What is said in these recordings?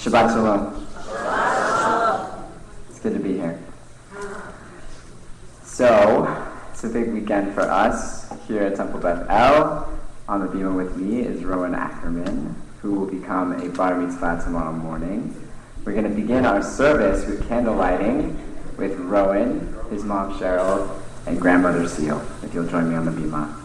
Shabbat Shalom. It's good to be here. So, it's a big weekend for us here at Temple Beth El. On the bima with me is Rowan Ackerman, who will become a Bar-Mitzvah tomorrow morning. We're going to begin our service with candle lighting with Rowan, his mom Cheryl, and grandmother Seal, if you'll join me on the bima.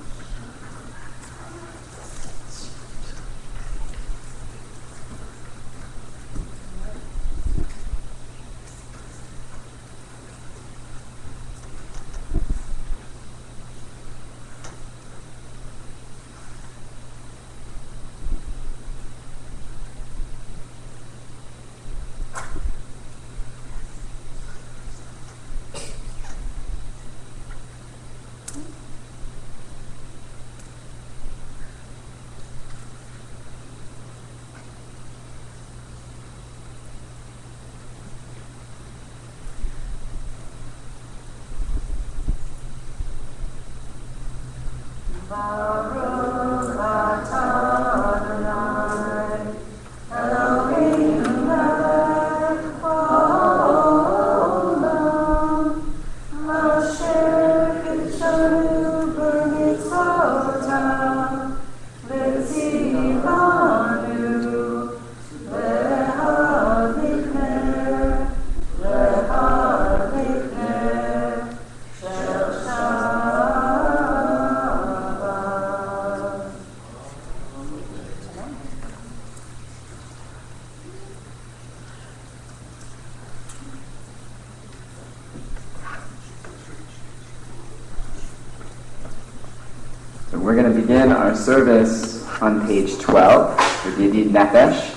We're going to begin our service on page 12 with Yedid Nefesh.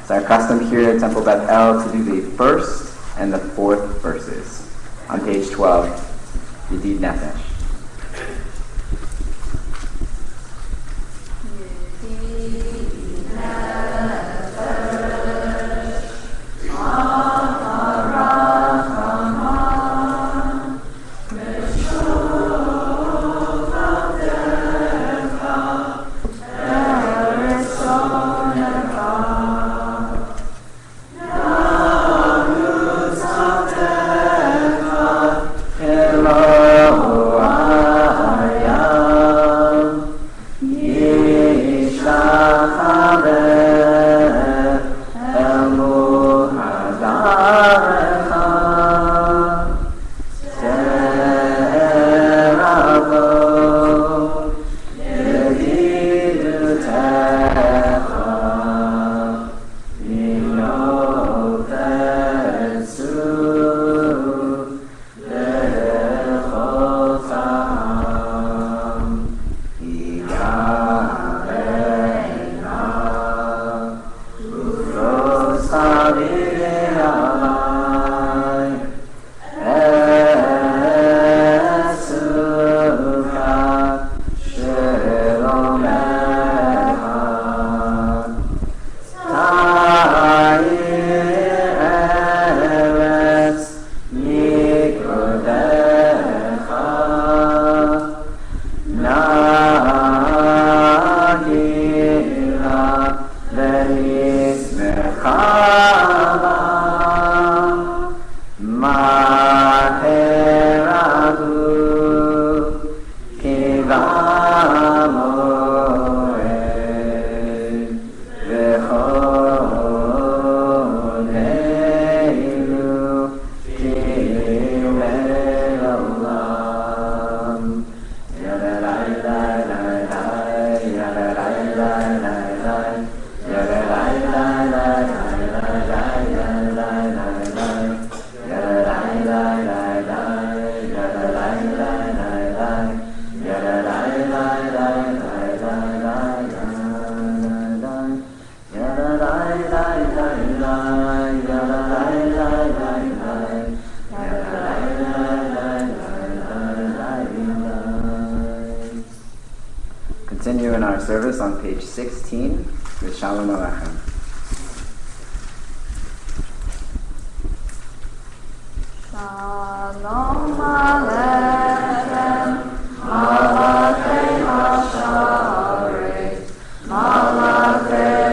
It's our custom here at Temple Beth El to do the first and the fourth verses. On page 12, Yedid Nefesh. Hello. service on page 16 with Shalom Aleichem. Shalom Aleichem, Malachei Hasharet, Malachei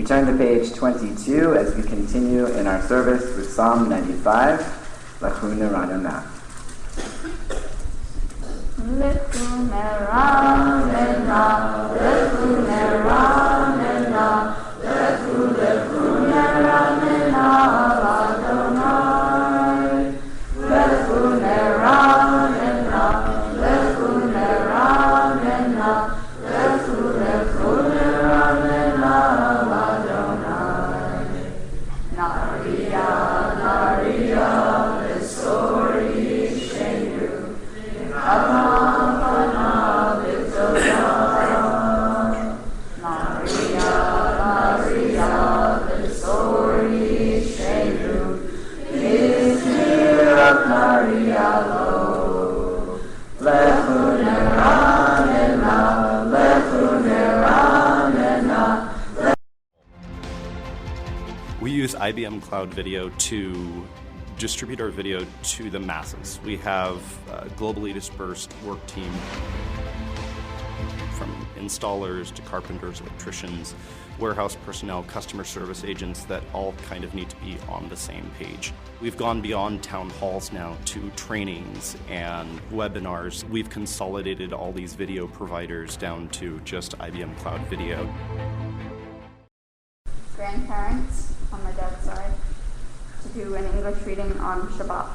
Turn to page 22 as we continue in our service with Psalm 95, Lachuna Radana. We use IBM Cloud Video to distribute our video to the masses. We have a globally dispersed work team from installers to carpenters, electricians, warehouse personnel, customer service agents that all kind of need to be on the same page. We've gone beyond town halls now to trainings and webinars. We've consolidated all these video providers down to just IBM Cloud Video. Grandparents on my dad's side to do an English reading on Shabbat.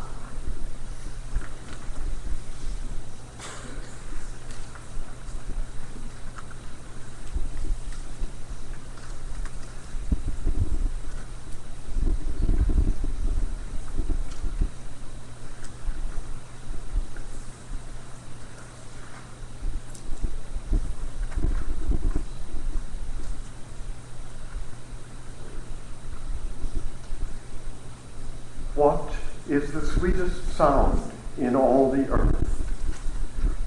What is the sweetest sound in all the earth?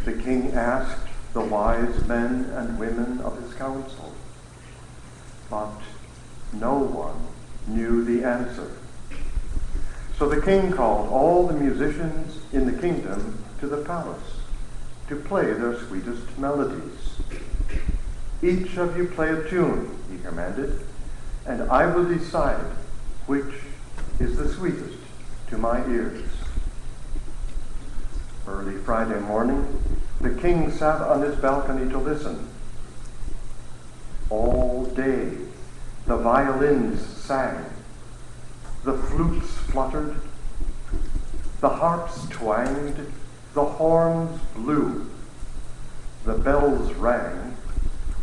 The king asked the wise men and women of his council, but no one knew the answer. So the king called all the musicians in the kingdom to the palace to play their sweetest melodies. Each of you play a tune, he commanded, and I will decide which is the sweetest to my ears. Early Friday morning, the king sat on his balcony to listen. All day, the violins sang, the flutes fluttered, the harps twanged, the horns blew, the bells rang,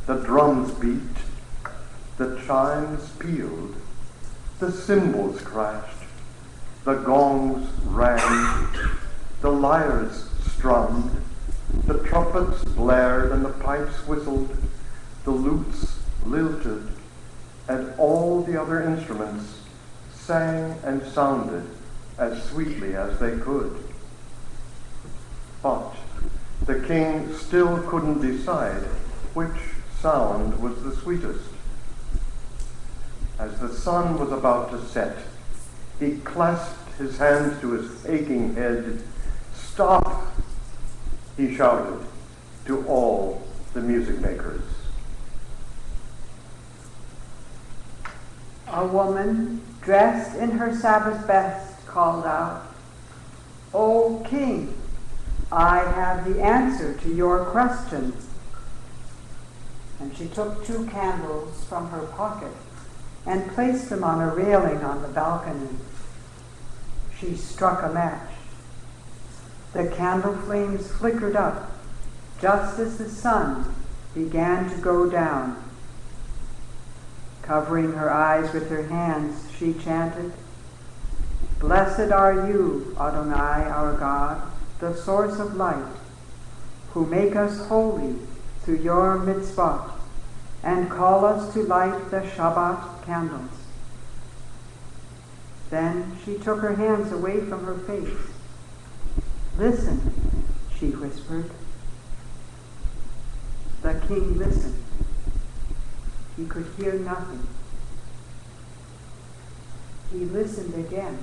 the drums beat, the chimes pealed, The cymbals crashed, the gongs rang, the lyres strummed, the trumpets blared and the pipes whistled, the lutes lilted, and all the other instruments sang and sounded as sweetly as they could. But the king still couldn't decide which sound was the sweetest. As the sun was about to set, he clasped his hands to his aching head. "Stop!" he shouted to all the music makers. A woman dressed in her Sabbath best called out, "O king, I have the answer to your question." And she took 2 candles from her pocket and placed them on a railing on the balcony. She struck a match. The candle flames flickered up just as the sun began to go down. Covering her eyes with her hands, she chanted, "Blessed are you, Adonai, our God, the source of light, who make us holy through your mitzvah and call us to light the Shabbat candles." Then she took her hands away from her face. "Listen," she whispered. The king listened. He could hear nothing. He listened again.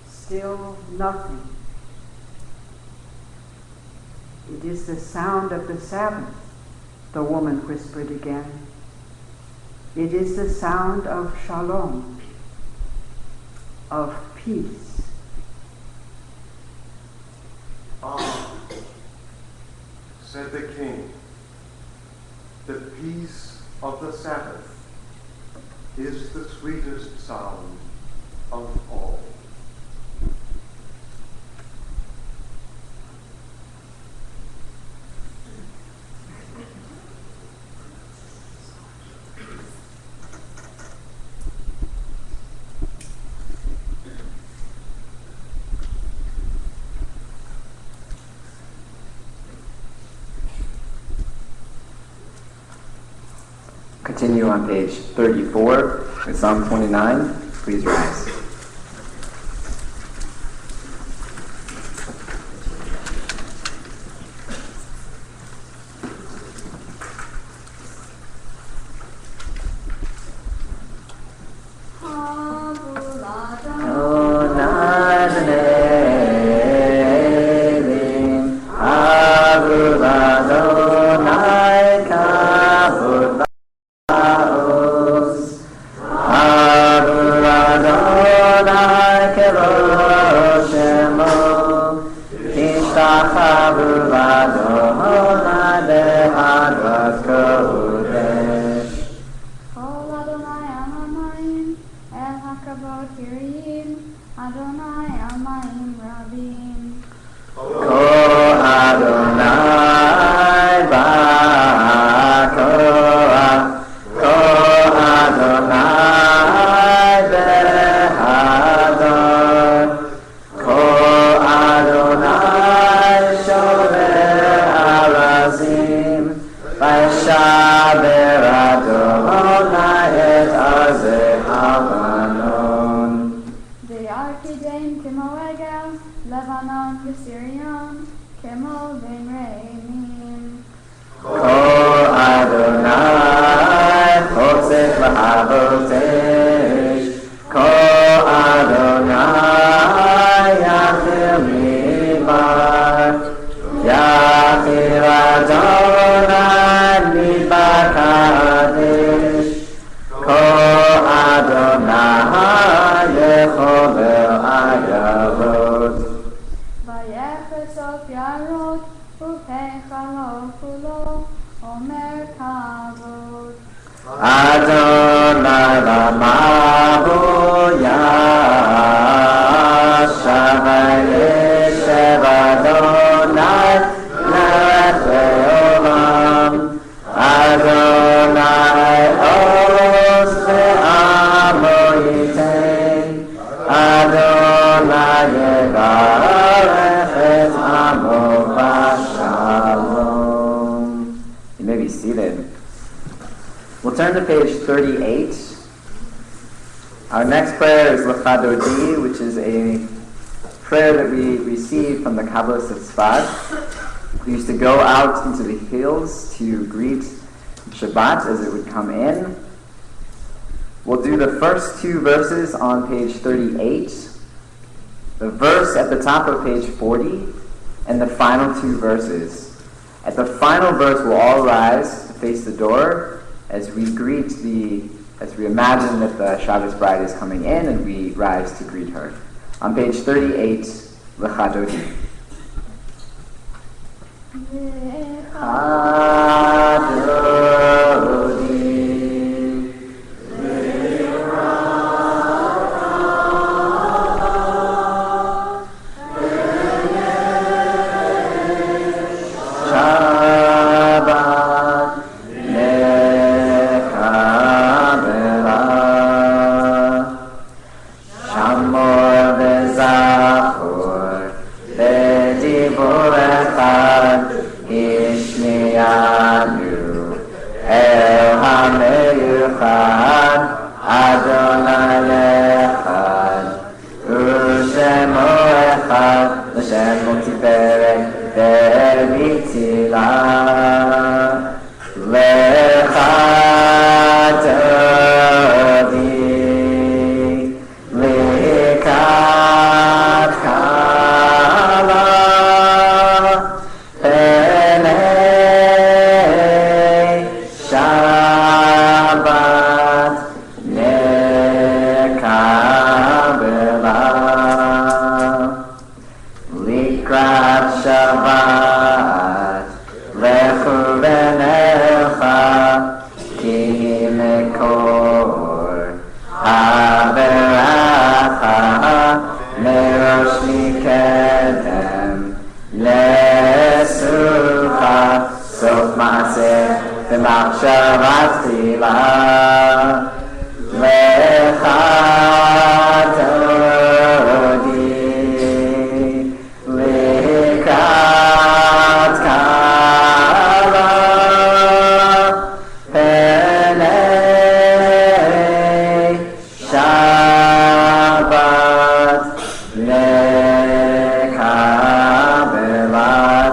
Still nothing. "It is the sound of the Sabbath," the woman whispered again. "It is the sound of shalom, of peace." "Ah," said the king, "the peace of the Sabbath is the sweetest sound of all." Continue on page 34 with Psalm 29. Please rise. Adonai, turn to page 38. Our next prayer is L'chadodi, which is a prayer that we received from the Kabbalists of Sfat. We used to go out into the hills to greet Shabbat as it would come in. We'll do the first two verses on page 38, the verse at the top of page 40, and the final two verses. At the final verse, we'll all rise to face the door as we imagine that the Shabbos bride is coming in, and we rise to greet her. On page 38, L'chadodi.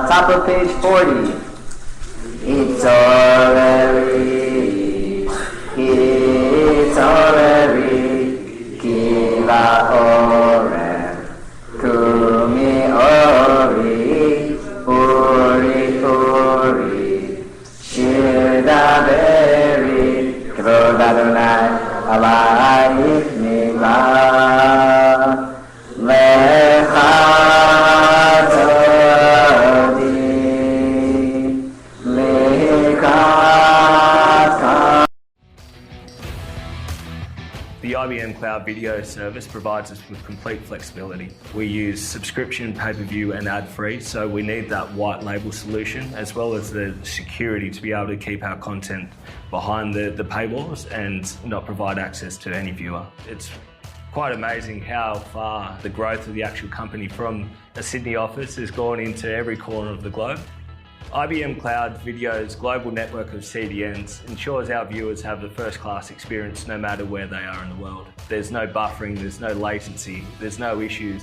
Top of page 40. It's The IBM Cloud Video service provides us with complete flexibility. We use subscription, pay-per-view and ad-free, so we need that white label solution as well as the security to be able to keep our content behind the paywalls and not provide access to any viewer. It's quite amazing how far the growth of the actual company from a Sydney office has gone into every corner of the globe. IBM Cloud Video's global network of CDNs ensures our viewers have the first-class experience no matter where they are in the world. There's no buffering, there's no latency, there's no issues.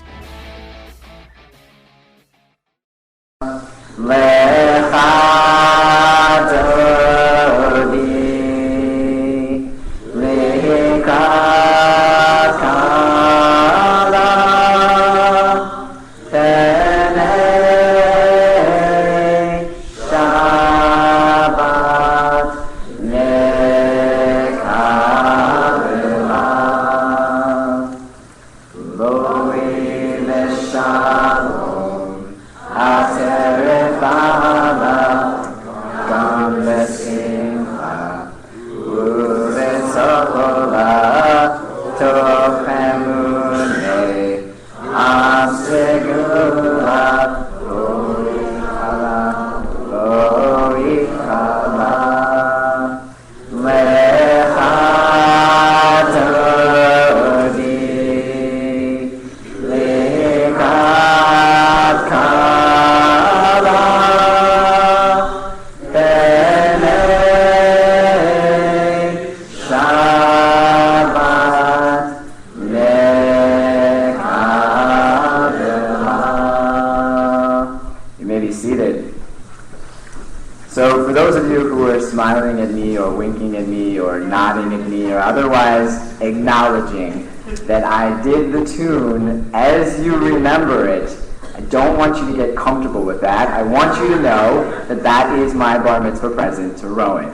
So for those of you who are smiling at me or winking at me or nodding at me or otherwise acknowledging that I did the tune as you remember it, I don't want you to get comfortable with that. I want you to know that that is my bar mitzvah present to Rowan.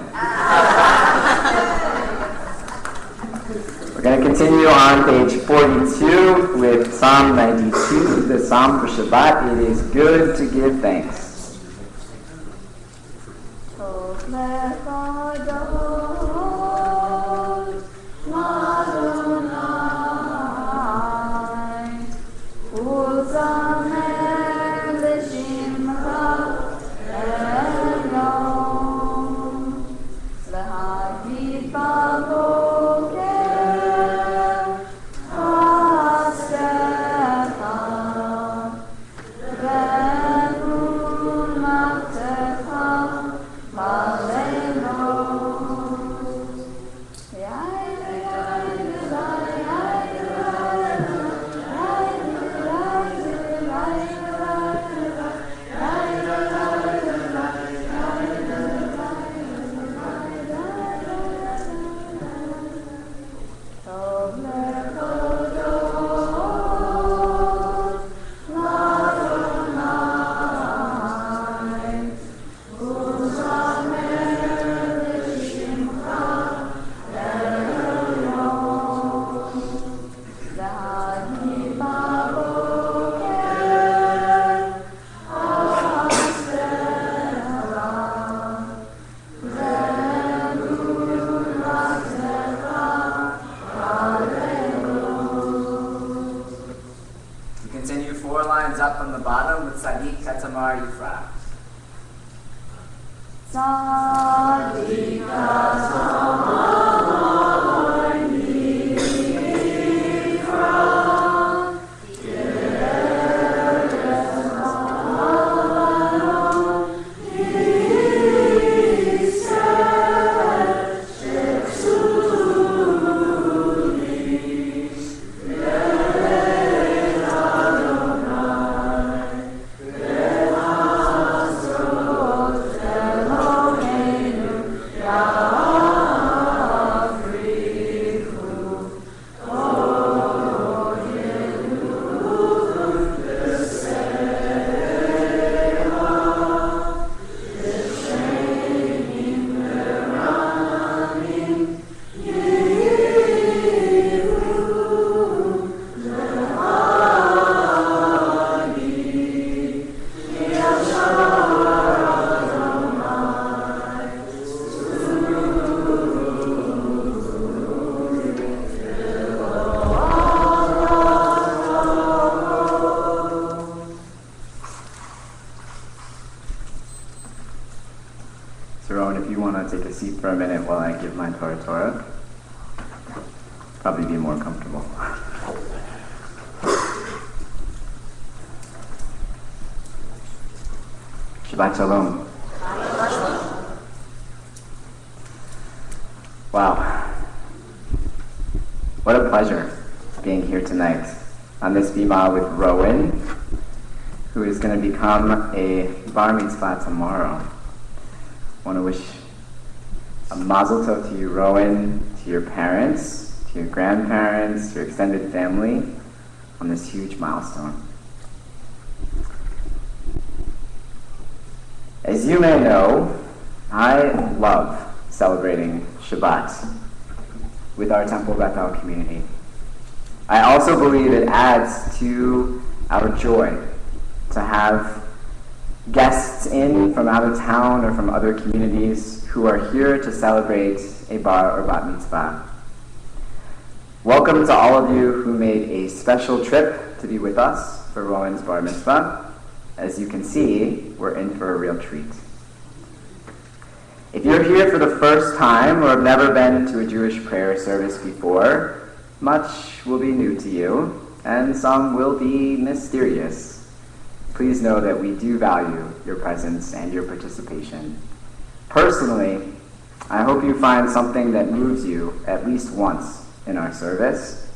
We're going to continue on page 42 with Psalm 92, the Psalm for Shabbat. It is good to give thanks. For a minute while I give my Torah. Probably be more comfortable. Shabbat Shalom. Wow. What a pleasure being here tonight on this bima with Rowan, who is going to become a Bar-Mitzvah tomorrow. I want to wish a mazel tov to you, Rowan, to your parents, to your grandparents, to your extended family on this huge milestone. As you may know, I love celebrating Shabbat with our Temple Bethel community. I also believe it adds to our joy to have guests in from out of town or from other communities who are here to celebrate a bar or bat mitzvah. Welcome to all of you who made a special trip to be with us for Rowan's bar mitzvah. As you can see, we're in for a real treat. If you're here for the first time or have never been to a Jewish prayer service before, much will be new to you, and some will be mysterious. Please know that we do value your presence and your participation. Personally, I hope you find something that moves you at least once in our service,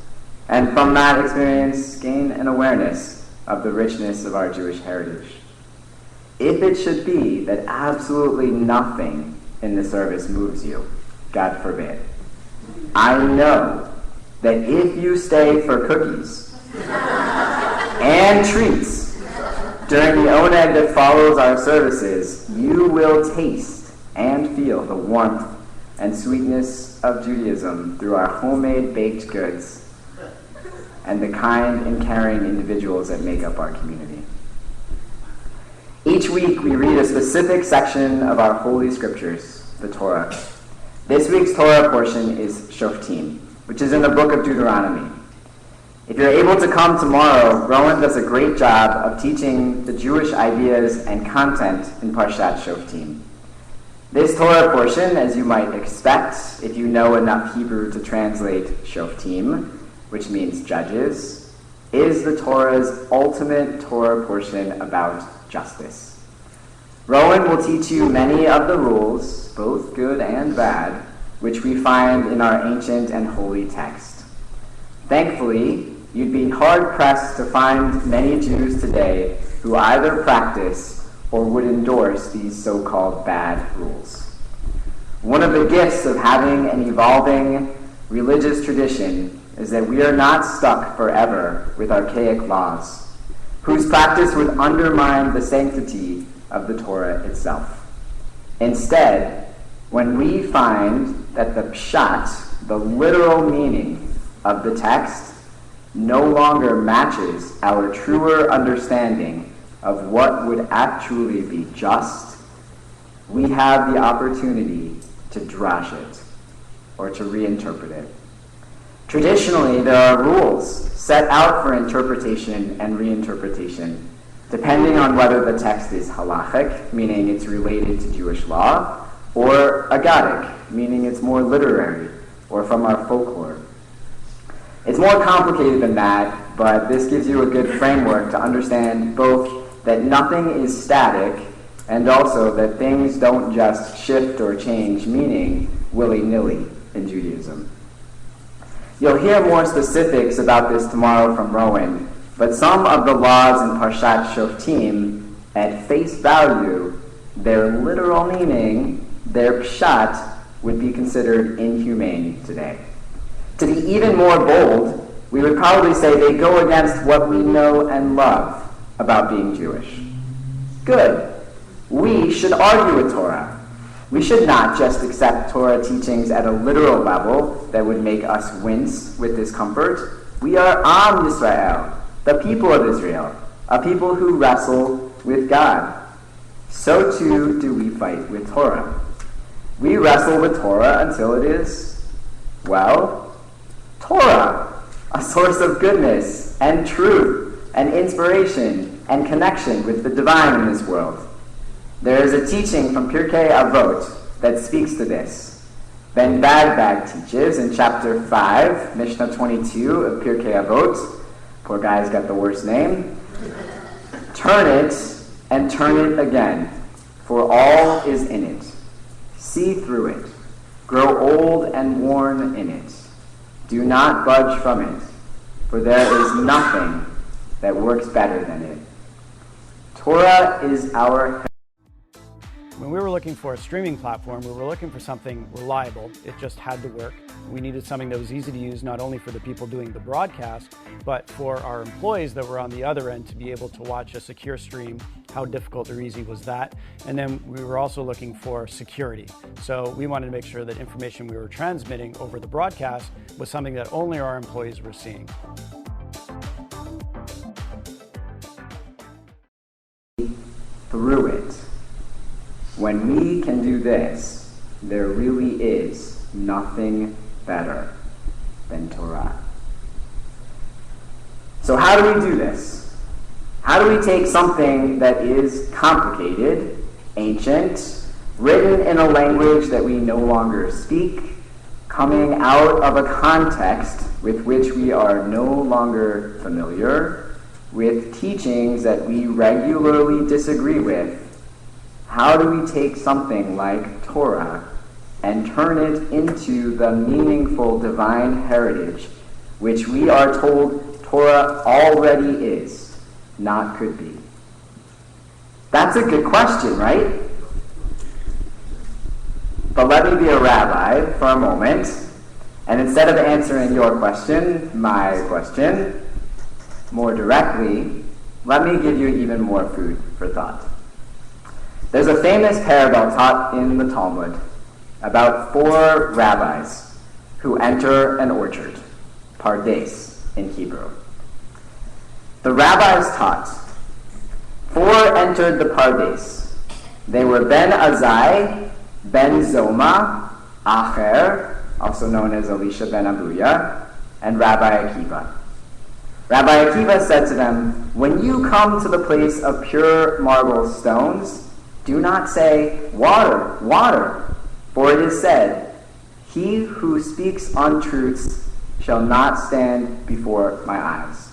and from that experience, gain an awareness of the richness of our Jewish heritage. if it should be that absolutely nothing in the service moves you, God forbid, I know that if you stay for cookies and treats during the oneg that follows our services, you will taste and feel the warmth and sweetness of Judaism through our homemade baked goods and the kind and caring individuals that make up our community. Each week we read a specific section of our Holy Scriptures, the Torah. This week's Torah portion is Shoftim, which is in the book of Deuteronomy. If you're able to come tomorrow, Rowan does a great job of teaching the Jewish ideas and content in Parshat Shoftim. This Torah portion, as you might expect, if you know enough Hebrew to translate Shoftim, which means judges, is the Torah's ultimate Torah portion about justice. Rowan will teach you many of the rules, both good and bad, which we find in our ancient and holy text. Thankfully, you'd be hard-pressed to find many Jews today who either practice or would endorse these so-called bad rules. One of the gifts of having an evolving religious tradition is that we are not stuck forever with archaic laws, whose practice would undermine the sanctity of the Torah itself. Instead, when we find that the pshat, the literal meaning of the text, no longer matches our truer understanding of what would actually be just, we have the opportunity to drash it or to reinterpret it. Traditionally, there are rules set out for interpretation and reinterpretation, depending on whether the text is halachic, meaning it's related to Jewish law, or agadic, meaning it's more literary or from our folklore. It's more complicated than that, but this gives you a good framework to understand both that nothing is static and also that things don't just shift or change meaning willy-nilly in Judaism. You'll hear more specifics about this tomorrow from Rowan, but some of the laws in Parshat Shoftim, at face value, their literal meaning, their pshat, would be considered inhumane today. To be even more bold, we would probably say they go against what we know and love about being Jewish. Good. We should argue with Torah. We should not just accept Torah teachings at a literal level that would make us wince with discomfort. We are Am Yisrael, the people of Israel, a people who wrestle with God. So too do we fight with Torah. We wrestle with Torah until it is, well, Torah, a source of goodness and truth and inspiration and connection with the divine in this world. There is a teaching from Pirkei Avot that speaks to this. Ben Bagbag teaches in chapter 5, Mishnah 22 of Pirkei Avot, poor guy's got the worst name, turn it and turn it again, for all is in it. See through it. Grow old and worn in it. Do not budge from it, for there is nothing that works better than it. Torah is our... When we were looking for a streaming platform, we were looking for something reliable. It just had to work. We needed something that was easy to use, not only for the people doing the broadcast, but for our employees that were on the other end to be able to watch a secure stream. How difficult or easy was that? And then we were also looking for security. So we wanted to make sure that information we were transmitting over the broadcast was something that only our employees were seeing. Through it. When we can do this, there really is nothing better than Torah. So how do we do this? How do we take something that is complicated, ancient, written in a language that we no longer speak, coming out of a context with which we are no longer familiar, with teachings that we regularly disagree with? How do we take something like Torah and turn it into the meaningful divine heritage which we are told Torah already is, not could be? That's a good question, right? But let me be a rabbi for a moment, and instead of answering your question, my question, more directly, let me give you even more food for thought. There's a famous parable taught in the Talmud about 4 rabbis who enter an orchard, pardes in Hebrew. The rabbis taught. 4 entered the pardes. They were Ben Azai, Ben Zoma, Acher, also known as Elisha ben Abuya, and Rabbi Akiva. Rabbi Akiva said to them, "When you come to the place of pure marble stones, do not say, 'Water, water,' for it is said, 'He who speaks untruths shall not stand before my eyes.'"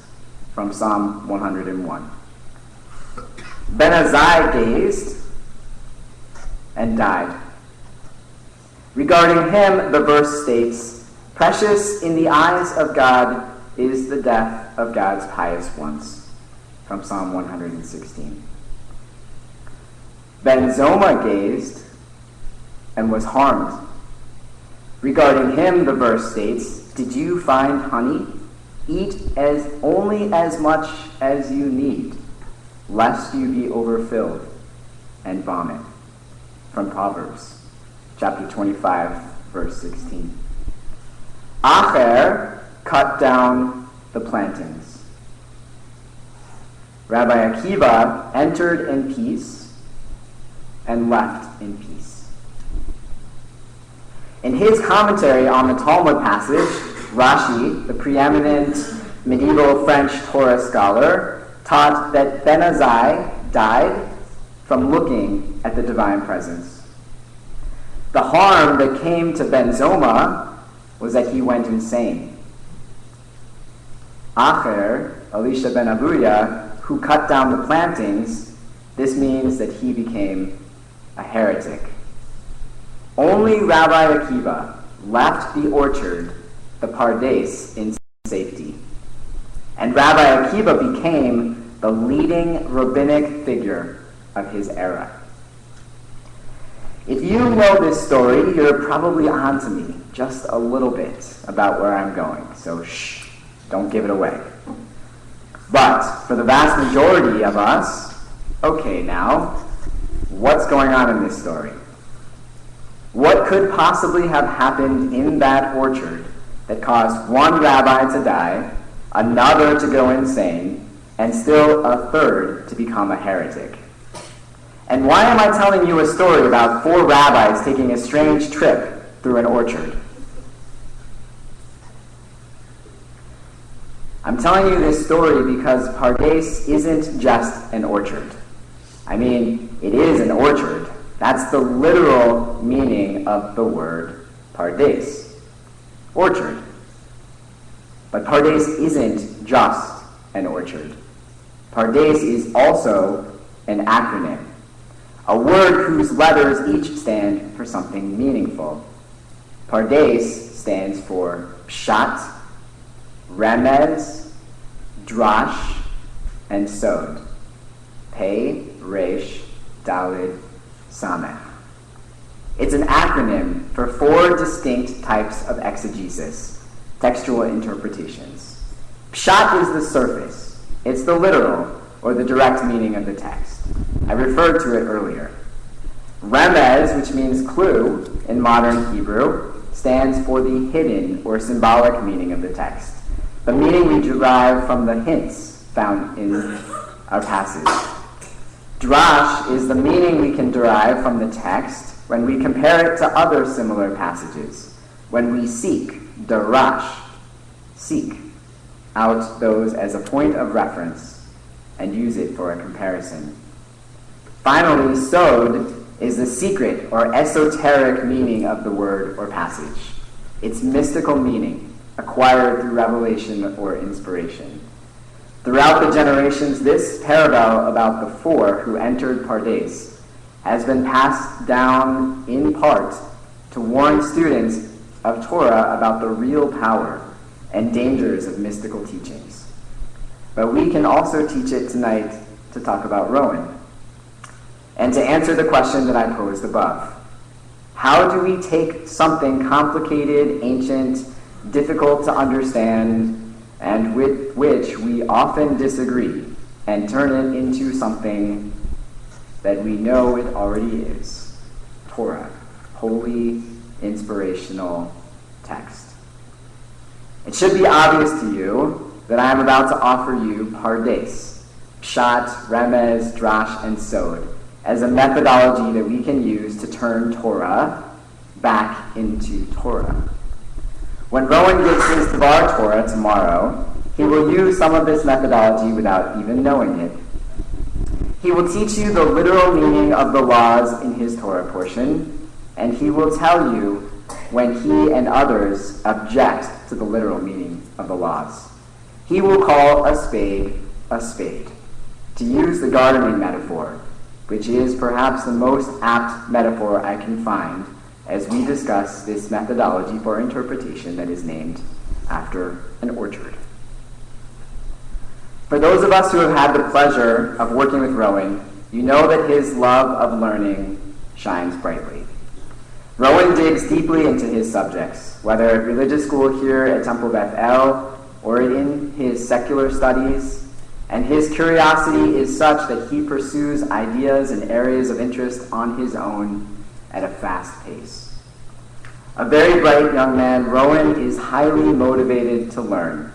From Psalm 101. Ben Azai gazed and died. Regarding him, the verse states, "Precious in the eyes of God is the death of God's pious ones," from Psalm 116. Ben Zoma gazed and was harmed. Regarding him, the verse states, "Did you find honey? Eat only as much as you need, lest you be overfilled and vomit," from Proverbs chapter 25, verse 16. Acher cut down the plantings. Rabbi Akiva entered in peace and left in peace. In his commentary on the Talmud passage, Rashi, the preeminent medieval French Torah scholar, taught that Ben Azai died from looking at the divine presence. The harm that came to Ben Zoma was that he went insane. Acher, Elisha ben Abuya, who cut down the plantings, this means that he became a heretic. Only Rabbi Akiva left the orchard, the pardes, in safety. And Rabbi Akiva became the leading rabbinic figure of his era. If you know this story, you're probably on to me just a little bit about where I'm going. So shh, don't give it away. But for the vast majority of us, okay now, what's going on in this story? What could possibly have happened in that orchard that caused one rabbi to die, another to go insane, and still a third to become a heretic? And why am I telling you a story about 4 rabbis taking a strange trip through an orchard? I'm telling you this story because pardes isn't just an orchard. I mean, it is an orchard. That's the literal meaning of the word pardes, orchard. But pardes isn't just an orchard. Pardes is also an acronym, a word whose letters each stand for something meaningful. Pardes stands for pshat, remez, drash, and sod. Pei, resh, dalid, samech. It's an acronym for 4 distinct types of exegesis, textual interpretations. Pshat is the surface. It's the literal, or the direct meaning of the text. I referred to it earlier. Remez, which means clue in modern Hebrew, stands for the hidden or symbolic meaning of the text, the meaning we derive from the hints found in our passage. Drash is the meaning we can derive from the text when we compare it to other similar passages, when we seek, darash, seek out those as a point of reference and use it for a comparison. Finally, sod is the secret or esoteric meaning of the word or passage. Its mystical meaning, acquired through revelation or inspiration. Throughout the generations, this parable about the 4 who entered pardes has been passed down in part to warn students of Torah about the real power and dangers of mystical teachings. But we can also teach it tonight to talk about Rowan. and to answer the question that I posed above. How do we take something complicated, ancient, difficult to understand, and with which we often disagree, and turn it into something that we know it already is? Torah, holy, inspirational text. It should be obvious to you that I am about to offer you pardes, pshat, remez, drash, and sod, as a methodology that we can use to turn Torah back into Torah. When Rowan gives his Devar Torah tomorrow, he will use some of this methodology without even knowing it. He will teach you the literal meaning of the laws in his Torah portion, and he will tell you when he and others object to the literal meaning of the laws. He will call a spade, to use the gardening metaphor, which is perhaps the most apt metaphor I can find as we discuss this methodology for interpretation that is named after an orchard. For those of us who have had the pleasure of working with Rowan, you know that his love of learning shines brightly. Rowan digs deeply into his subjects, whether at religious school here at Temple Beth El or in his secular studies, and his curiosity is such that he pursues ideas and areas of interest on his own at a fast pace. A very bright young man, Rowan is highly motivated to learn,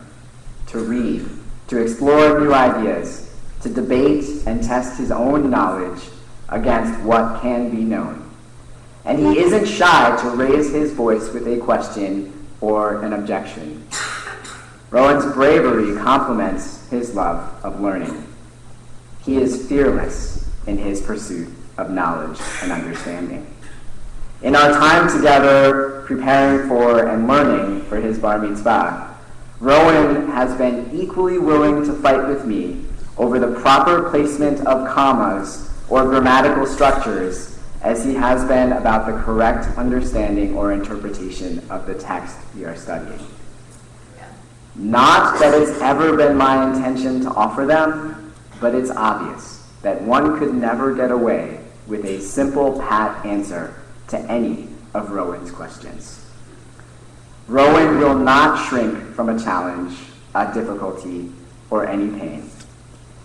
to read, to explore new ideas, to debate and test his own knowledge against what can be known. And he isn't shy to raise his voice with a question or an objection. Rowan's bravery complements his love of learning. He is fearless in his pursuit of knowledge and understanding. In our time together preparing for and learning for his Bar-Mitzvah, Rowan has been equally willing to fight with me over the proper placement of commas or grammatical structures as he has been about the correct understanding or interpretation of the text we are studying. Not that it's ever been my intention to offer them, but it's obvious that one could never get away with a simple, pat answer to any of Rowan's questions. Rowan will not shrink from a challenge, a difficulty, or any pain.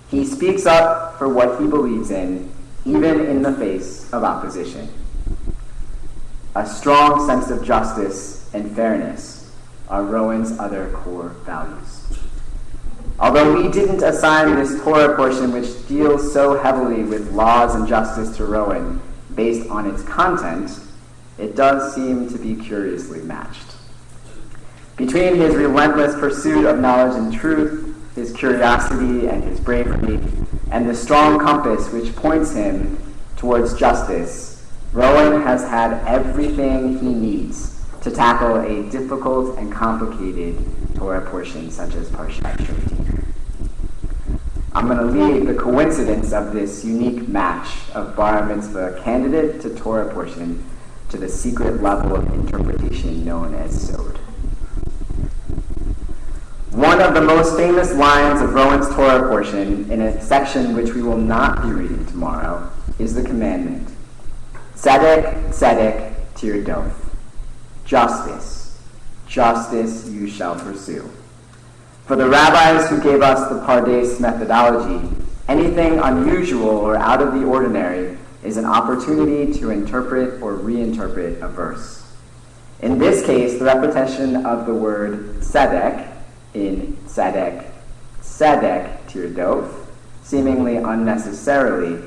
He speaks up for what he believes in, even in the face of opposition. A strong sense of justice and fairness are Rowan's other core values. Although we didn't assign this Torah portion, which deals so heavily with laws and justice, to Rowan based on its content, it does seem to be curiously matched. Between his relentless pursuit of knowledge and truth, his curiosity and his bravery, and the strong compass which points him towards justice, Rowan has had everything he needs to tackle a difficult and complicated Torah portion such as Parshat Shoftim. I'm going to leave the coincidence of this unique match of Bar-Mitzvah candidate to Torah portion to the secret level of interpretation known as Sod. One of the most famous lines of Rowan's Torah portion, in a section which we will not be reading tomorrow, is the commandment, Tzedek, Tzedek, Tirdof. Justice, justice you shall pursue. For the rabbis who gave us the Pardes methodology, anything unusual or out of the ordinary is an opportunity to interpret or reinterpret a verse. In this case, the repetition of the word tzedek in tzedek, tzedek tirdof, seemingly unnecessarily.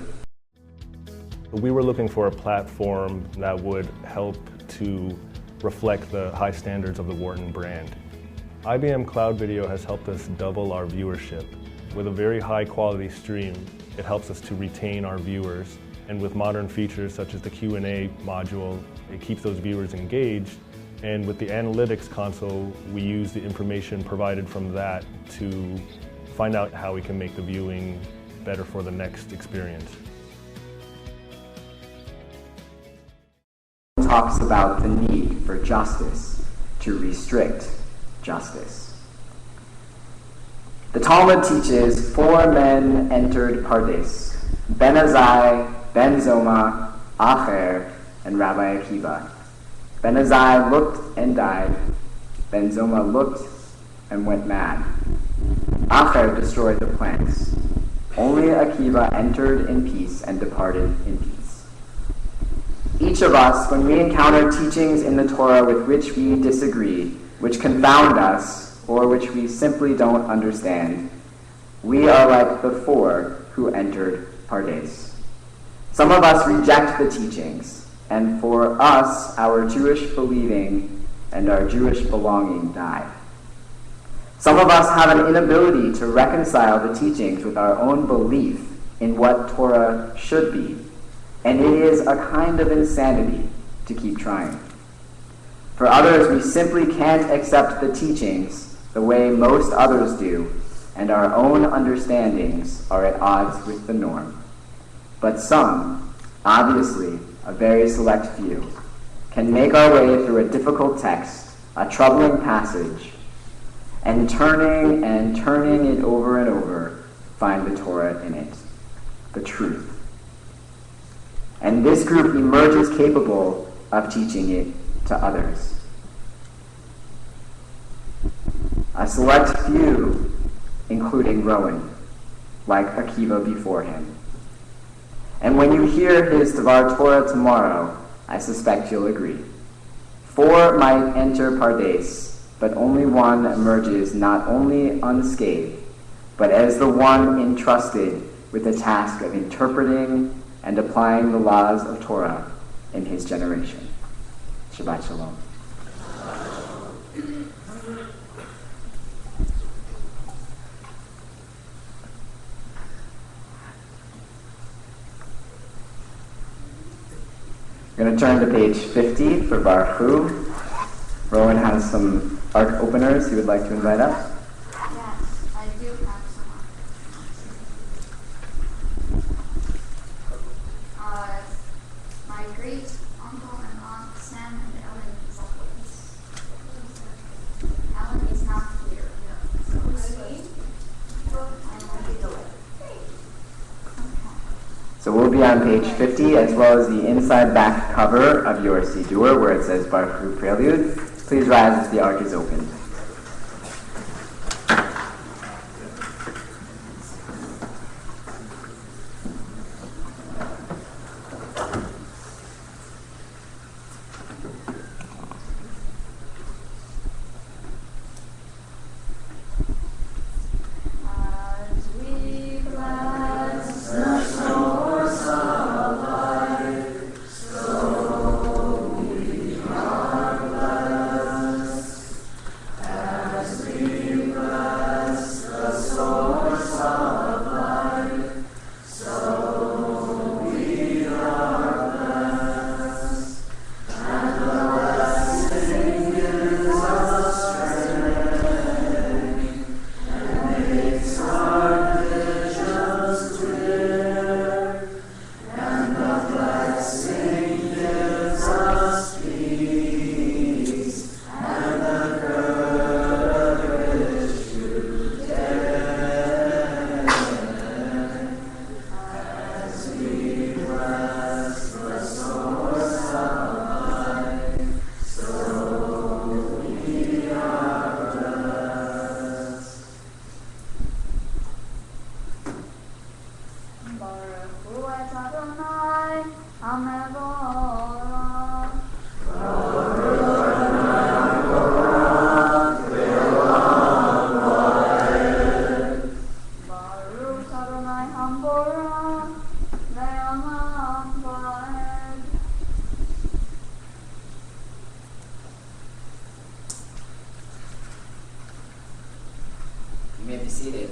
We were looking for a platform that would help to reflect the high standards of the Wharton brand. IBM Cloud Video has helped us double our viewership. With a very high quality stream, it helps us to retain our viewers. And with modern features such as the Q&A module, it keeps those viewers engaged. And with the analytics console, we use the information provided from that to find out how we can make the viewing better for the next experience. Talks about the need for justice to restrict justice. The Talmud teaches 4 men entered Pardes, Ben Azai, Ben Zoma, Acher, and Rabbi Akiva. Ben Azai looked and died. Ben Zoma looked and went mad. Acher destroyed the plants. Only Akiva entered in peace and departed in peace. Each of us, when we encounter teachings in the Torah with which we disagree, which confound us, or which we simply don't understand, we are like the four who entered Pardes. Some of us reject the teachings, and for us, our Jewish believing and our Jewish belonging die. Some of us have an inability to reconcile the teachings with our own belief in what Torah should be, and it is a kind of insanity to keep trying. For others, we simply can't accept the teachings the way most others do, and our own understandings are at odds with the norm. But some, obviously a very select few, can make our way through a difficult text, a troubling passage, and turning it over and over, find the Torah in it, the truth. And this group emerges capable of teaching it to others. A select few, including Rowan, like Akiva before him. And when you hear his Devar Torah tomorrow, I suspect you'll agree. 4 might enter Pardes, but only one emerges not only unscathed, but as the one entrusted with the task of interpreting and applying the laws of Torah in his generation. Shabbat Shalom. We're going to turn to page 50 for Baruch Hu. Rowan has some ark openers he would like to invite up. Yes, I do have some. My great uncle and aunt Sam and Ellen Zuckles. Ellen is not here. So we'll be on page 50 as well as the inside back cover of your Siddur where it says Baruch Hu Prelude. Please rise as the ark is opened. You may be seated.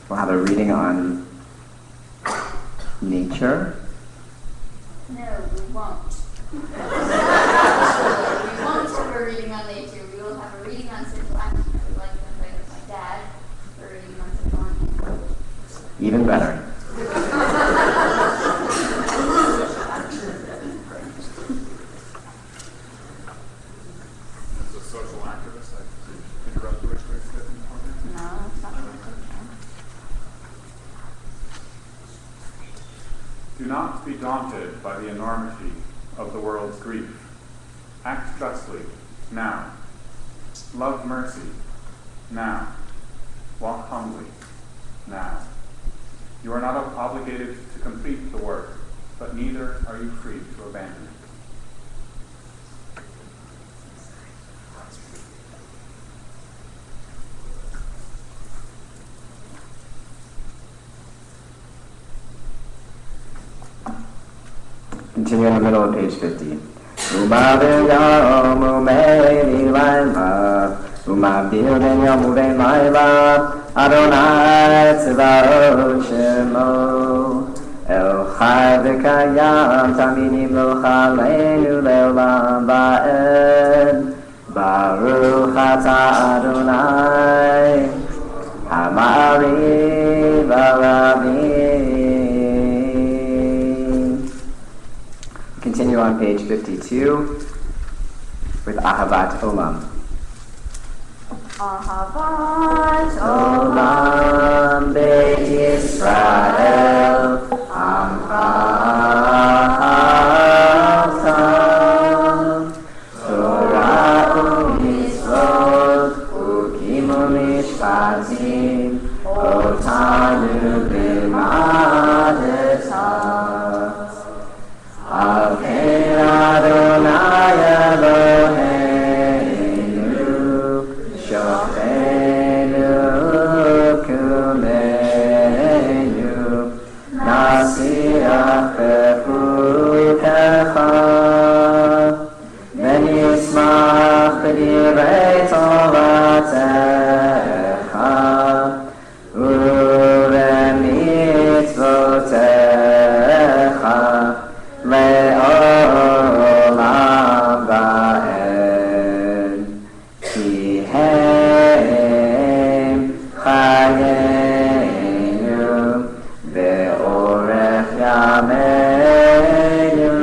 We'll have a reading on nature. No, we won't. We won't have a reading on nature. We will have a reading on sexual action. I would like to invite my dad for a reading on sexual action. Even better. daunted by the enormity of the world's grief. Act justly, now. Love mercy, now. Walk humbly, now. You are not obligated to complete the work, but neither are you free to abandon it. Continue in the middle of page 50. Umavil yom umei laila, umavil ben yom umei laila, Adonai tzvaot shemo, El chai v'kayam tamidim lo chaleinu leolam va'ed, Baruch atah Adonai, Maariv aravim. Continue on page 52 with Ahavat Olam. Ahavat Olam Beit Yisrael Amcha Torah u'mitzvot u'kim u'mishpatim otanu b'madetam Alkein Adonai Eloheinu Shofenu Kumeinu Nasiach Bechukecha V'nismach B'direi Toratecha U'v'mitzvotecha Le'olam va'ed Ki hem chayenu Ve'orech yameinu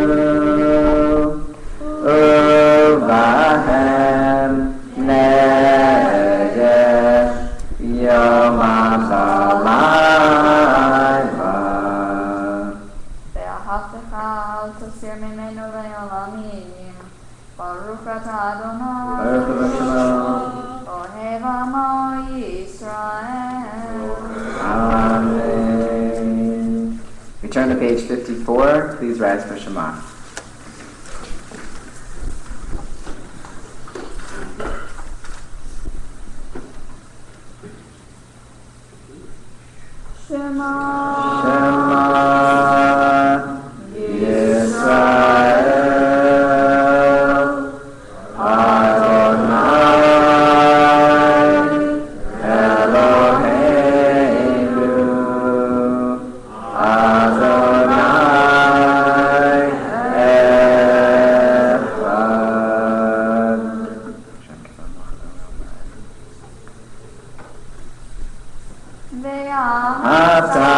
Uvahem neged Yom ha'chalayva Ve'ahavtecha tosir mimenu le'olamim Baruch atah Adonai Baruch Shalom. Ohev amo Yisrael Amen. We turn to page 54. Please rise for Shema. Shema Shema Yisrael Adonai Eloheinu Adonai Echad. Ahavta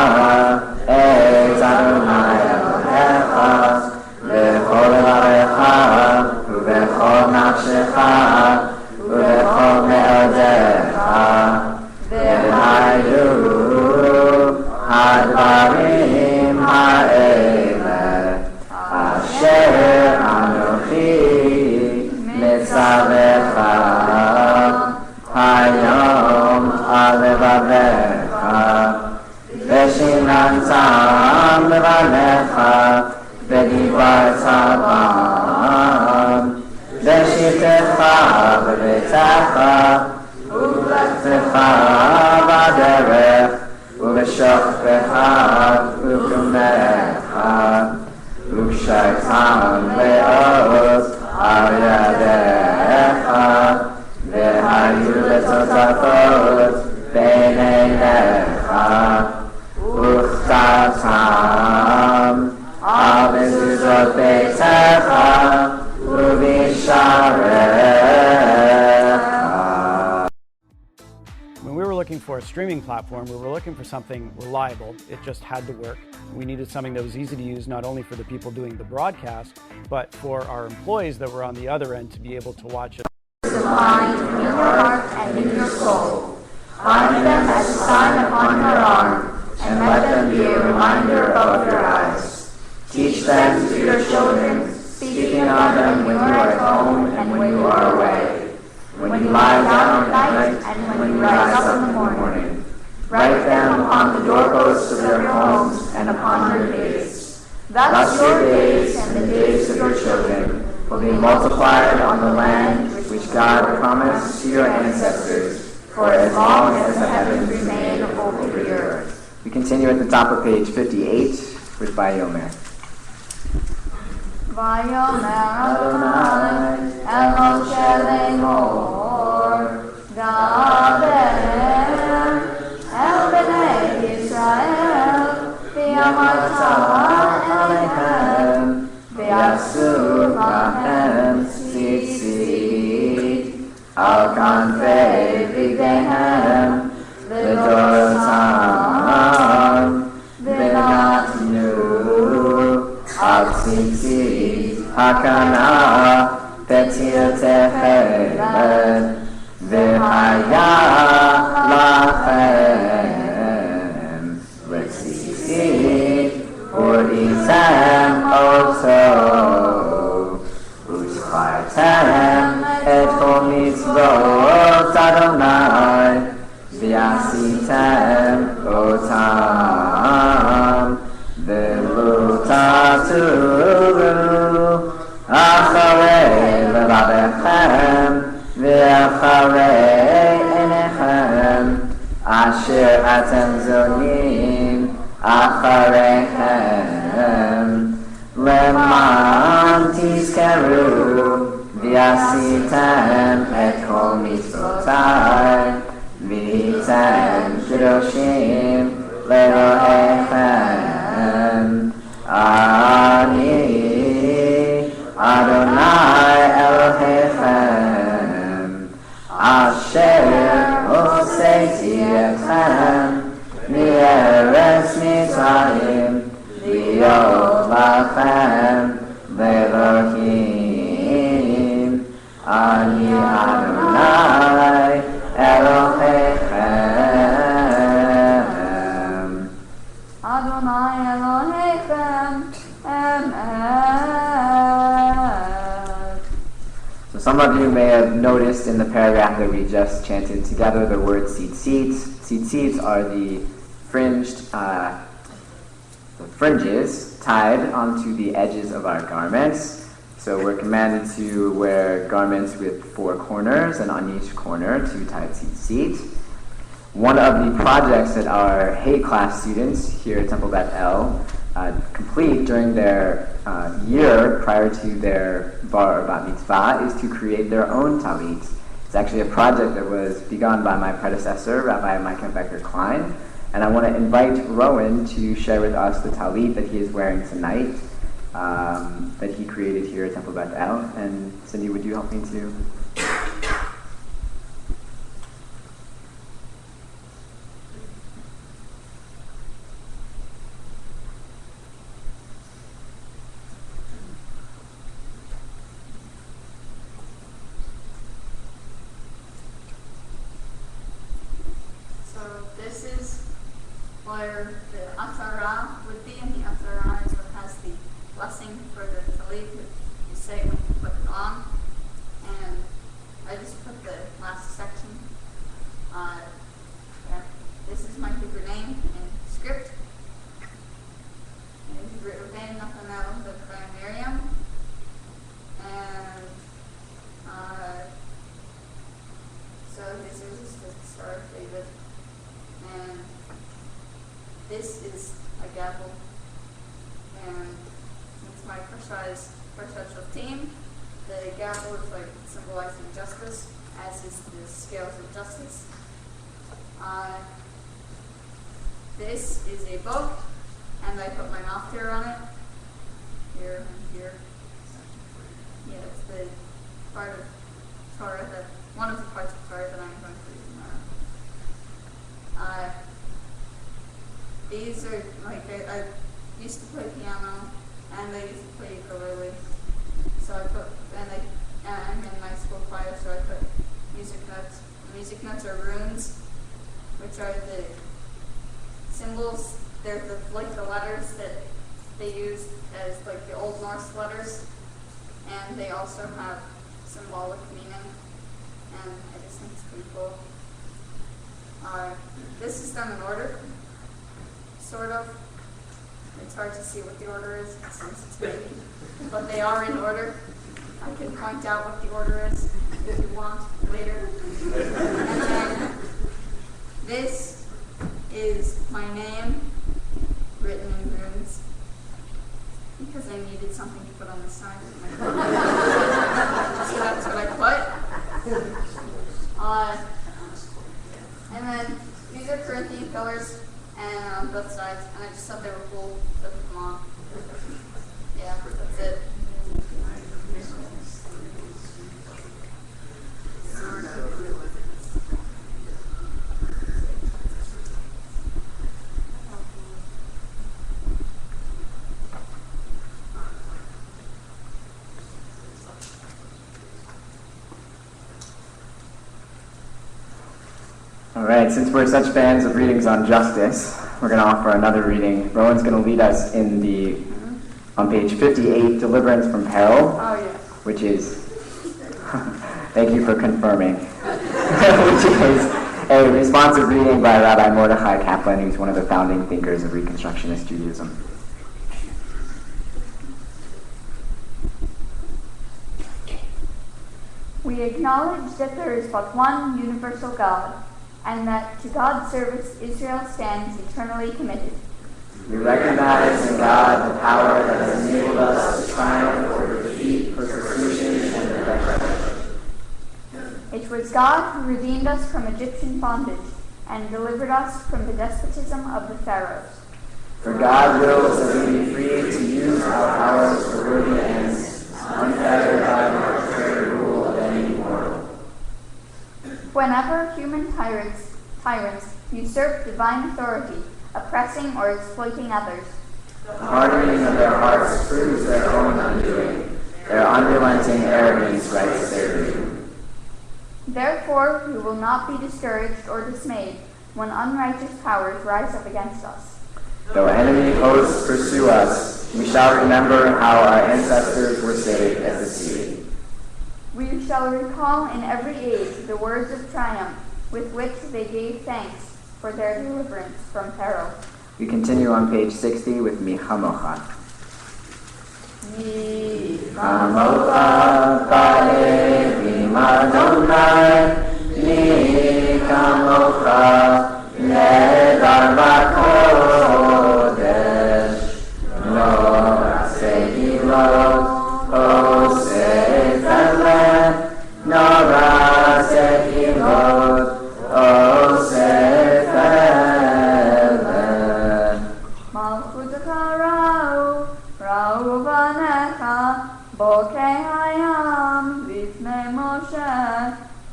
et Adonai Elohecha v'chol levavecha u'v'chol nafshecha u'v'chol me'odecha v'hayu hadvarim ha'ele asher anochi mitzavecha hayom al levavecha ושיננתם לבניך בדברי צבם בשבתך בביתך ובלכתך בדרך ובשוכבך ובקומך וקשייתם לאות על ידיך והיו לצוטטות בין עיניך וכתבתם על מזוזות ביתך ובשעריך. When we were looking for a streaming platform, we were looking for something reliable. It just had to work. We needed something that was easy to use, not only for the people doing the broadcast, but for our employees that were on the other end to be able to watch it. Bind in your heart and in your soul. Bind them as a sign upon your arm, and let them be a reminder above your eyes. Teach them to your children, speaking of them when you are at home and when you are away, when you lie down at night and when you rise up in the morning. Write them upon the doorposts of your homes and upon your gates. Thus your days and the days of your children will be multiplied on the land which God promised to your ancestors for as long as the heavens remain over the earth. We continue at the top of page 58 with Vayomer. Vayomer Adonai el Moshe le'mor, Daber el bnei Yisrael, v'amarta elechem, v'yasu lachem tzitzit, al kanfei bigdeihem, v'dorotam, v'natnu, al tzitzit, hakana, betil techelet, v'haya lachem, v'tzitzit, u'isem oto, u'shchartem et kol mitzvot Adonai, v'yasitem otam, v'lo tatulu, acharei levavechem, v'acharei enechem, asher atem zonim achareihem, leman tizkeru, v'yasitem et kol mitzvotai, v'hitem kedoshim le'elohechem. Ani Adonai Elohechem, asher hoseiti etchem mi'eretz Mitzrayim, li'ot lachem le'elohim. Ani Adonai Elohechem. Adonai Elohechem, Emet. So some of you may have noticed in the paragraph that we just chanted together the word tzitzit. Tzitzit are the fringes tied onto the edges of our garments. So we're commanded to wear garments with 4 corners, and on each corner 2 tied tzitzit. One of the projects that our Hay class students here at Temple Beth El complete during their year prior to their Bar or Bar-Mitzvah is to create their own talit. It's actually a project that was begun by my predecessor, Rabbi Micah Becker-Klein, and I want to invite Rowan to share with us the talit that he is wearing tonight, that he created here at Temple Beth El. And Cindy, would you help me to? Where the Atara would be, and the Atara is what has the blessing for the talit that you say when you put it on. And I just put the last section. This is my Hebrew name in script. And Hebrew Ruben, Nathanael, the Miriam. And so this is the Star of David. And this is a gavel, and it's my Parshat team. The gavel is like symbolizing justice, as is the scales of justice. This is a book, and I put my maftir on it. Here and here. Yeah, it's the part of Torah that one of the parts of Torah that I'm going to read tomorrow. These are like I used to play piano and I used to play ukulele. So I put I'm in my school choir, so I put music notes. Music notes are runes, which are the symbols. They're the letters that they use as like have symbolic meaning, and I just think it's pretty cool. This is done in order, sort of. It's hard to see what the order is since it's baby, but they are in order. I can point out what the order is if you want later. And then this is my name written in runes because I needed something to put on the side of my book. So that's what I put. And then these are Corinthian pillars and on both sides, and I just thought they were cool, so I put them on. Yeah, that's it. All right, since we're such fans of readings on justice, we're going to offer another reading. Rowan's going to lead us on page 58, Deliverance from Peril, which is, thank you for confirming, which is a responsive reading by Rabbi Mordechai Kaplan, who's one of the founding thinkers of Reconstructionist Judaism. We acknowledge that there is but one universal God, and that to God's service Israel stands eternally committed. We recognize in God the power that has enabled us to triumph over defeat, persecution, and oppression. It was God who redeemed us from Egyptian bondage and delivered us from the despotism of the pharaohs. For God wills that we be free to use our powers for worthy ends, unfettered by the arbitrary rule of any mortal. Whenever human tyrants usurp divine authority, oppressing or exploiting others, the hardening of their hearts proves their own undoing. Their unrelenting arrogance writes their doom. Therefore, we will not be discouraged or dismayed when unrighteous powers rise up against us. Though enemy hosts pursue us, we shall remember how our ancestors were saved at the sea. We shall recall in every age the words of triumph with which they gave thanks for their deliverance from peril. We continue on page 60 with Mi Chamocha. Mi Chamocha Ba'evim Adonai, Mi Chamocha Nedar B'Kodesh, Lo Rasei Hilot, Oseh Feleh, No Rasei Hilot, Oseh Feleh. Malchutaka Ra'u, Ra'u Vanecha, Bokei Hayam, Lifnei Moshe,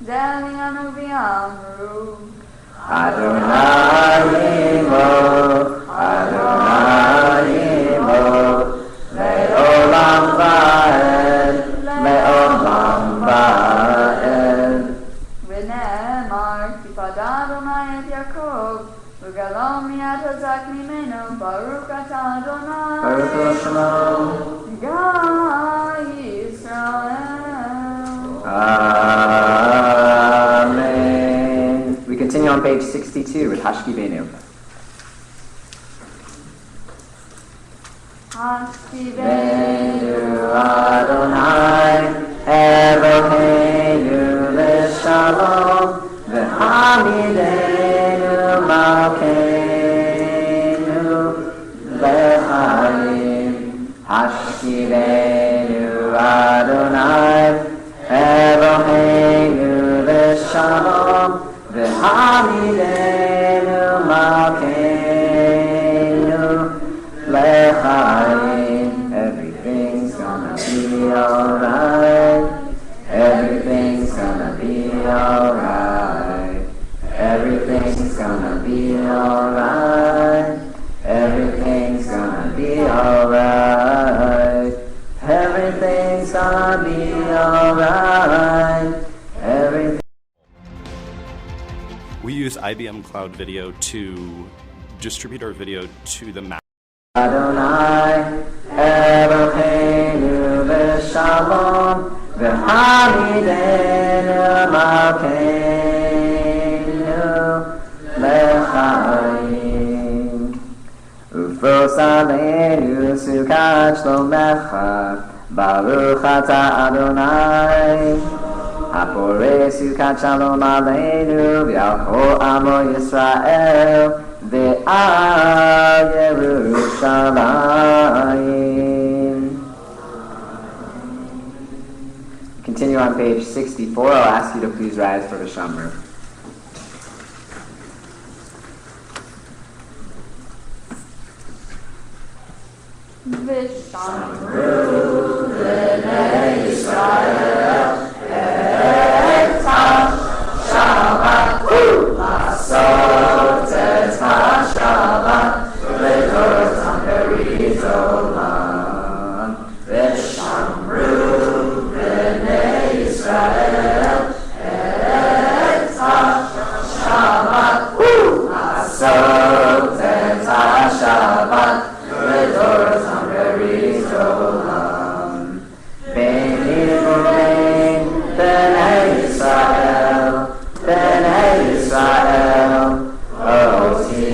Zeli Anu V'Amru. Adonai Imo, Adonai Imo, Le'olam Va'ed, Le'olam Va'ed. V'ne'emar, Kipad Adonai et Yaakov, V'galom miyad hazak mimenu, Baruch atah Adonai. Baruch Shalom. Gai Yisrael. Amen. We continue on page 62 with Hashkivenu. Hashkivenu Adonai, Eloheinu l'shalom, v'hamidenu malkeinu l'chaim. Hashkivenu Adonai, Eloheinu l'shalom, v'hamidenu malkeinu l'chaim. Everything's gonna be alright. Everything's gonna be alright. Everything's gonna be alright. Everything's gonna be alright. Everything's gonna be alright. Everything. We use IBM Cloud Video to distribute our video to the Mac. Adonai, Eloheinu l'shalom, Hamidenu Malkeinu Lechaim Ufos Aleinu Sukat Shlomecha Baruch Ata Adonai Hapore Sukat Shalom Aleinu V'al Kol Amo Yisrael Ve'al Yerushalayim. Continue on page 64. I'll ask you to please rise for the Shamru. V'shamru b'nei Yisrael et ha-Shabbat la'asot et ha-Shabbat le'dotam berizolon. V'shamru b'nei Yisrael et ha-Shabbat la'asot et ha-Shabbat le'dotam berizolon. B'nei Yisrael, B'nei Yisrael, Oti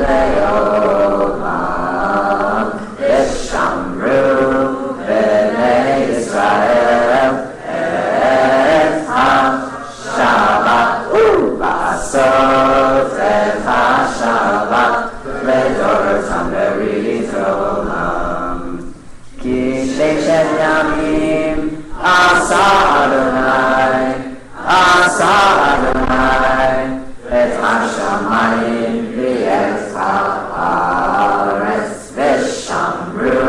le'olam. V'shamru B'nei Yisrael et ha-Shabbat la'asot et ha-Shabbat le'dotam berizolon. Ki sheshet yamim asa Adonai et hashamayim v'et ha'aretz. V'shamru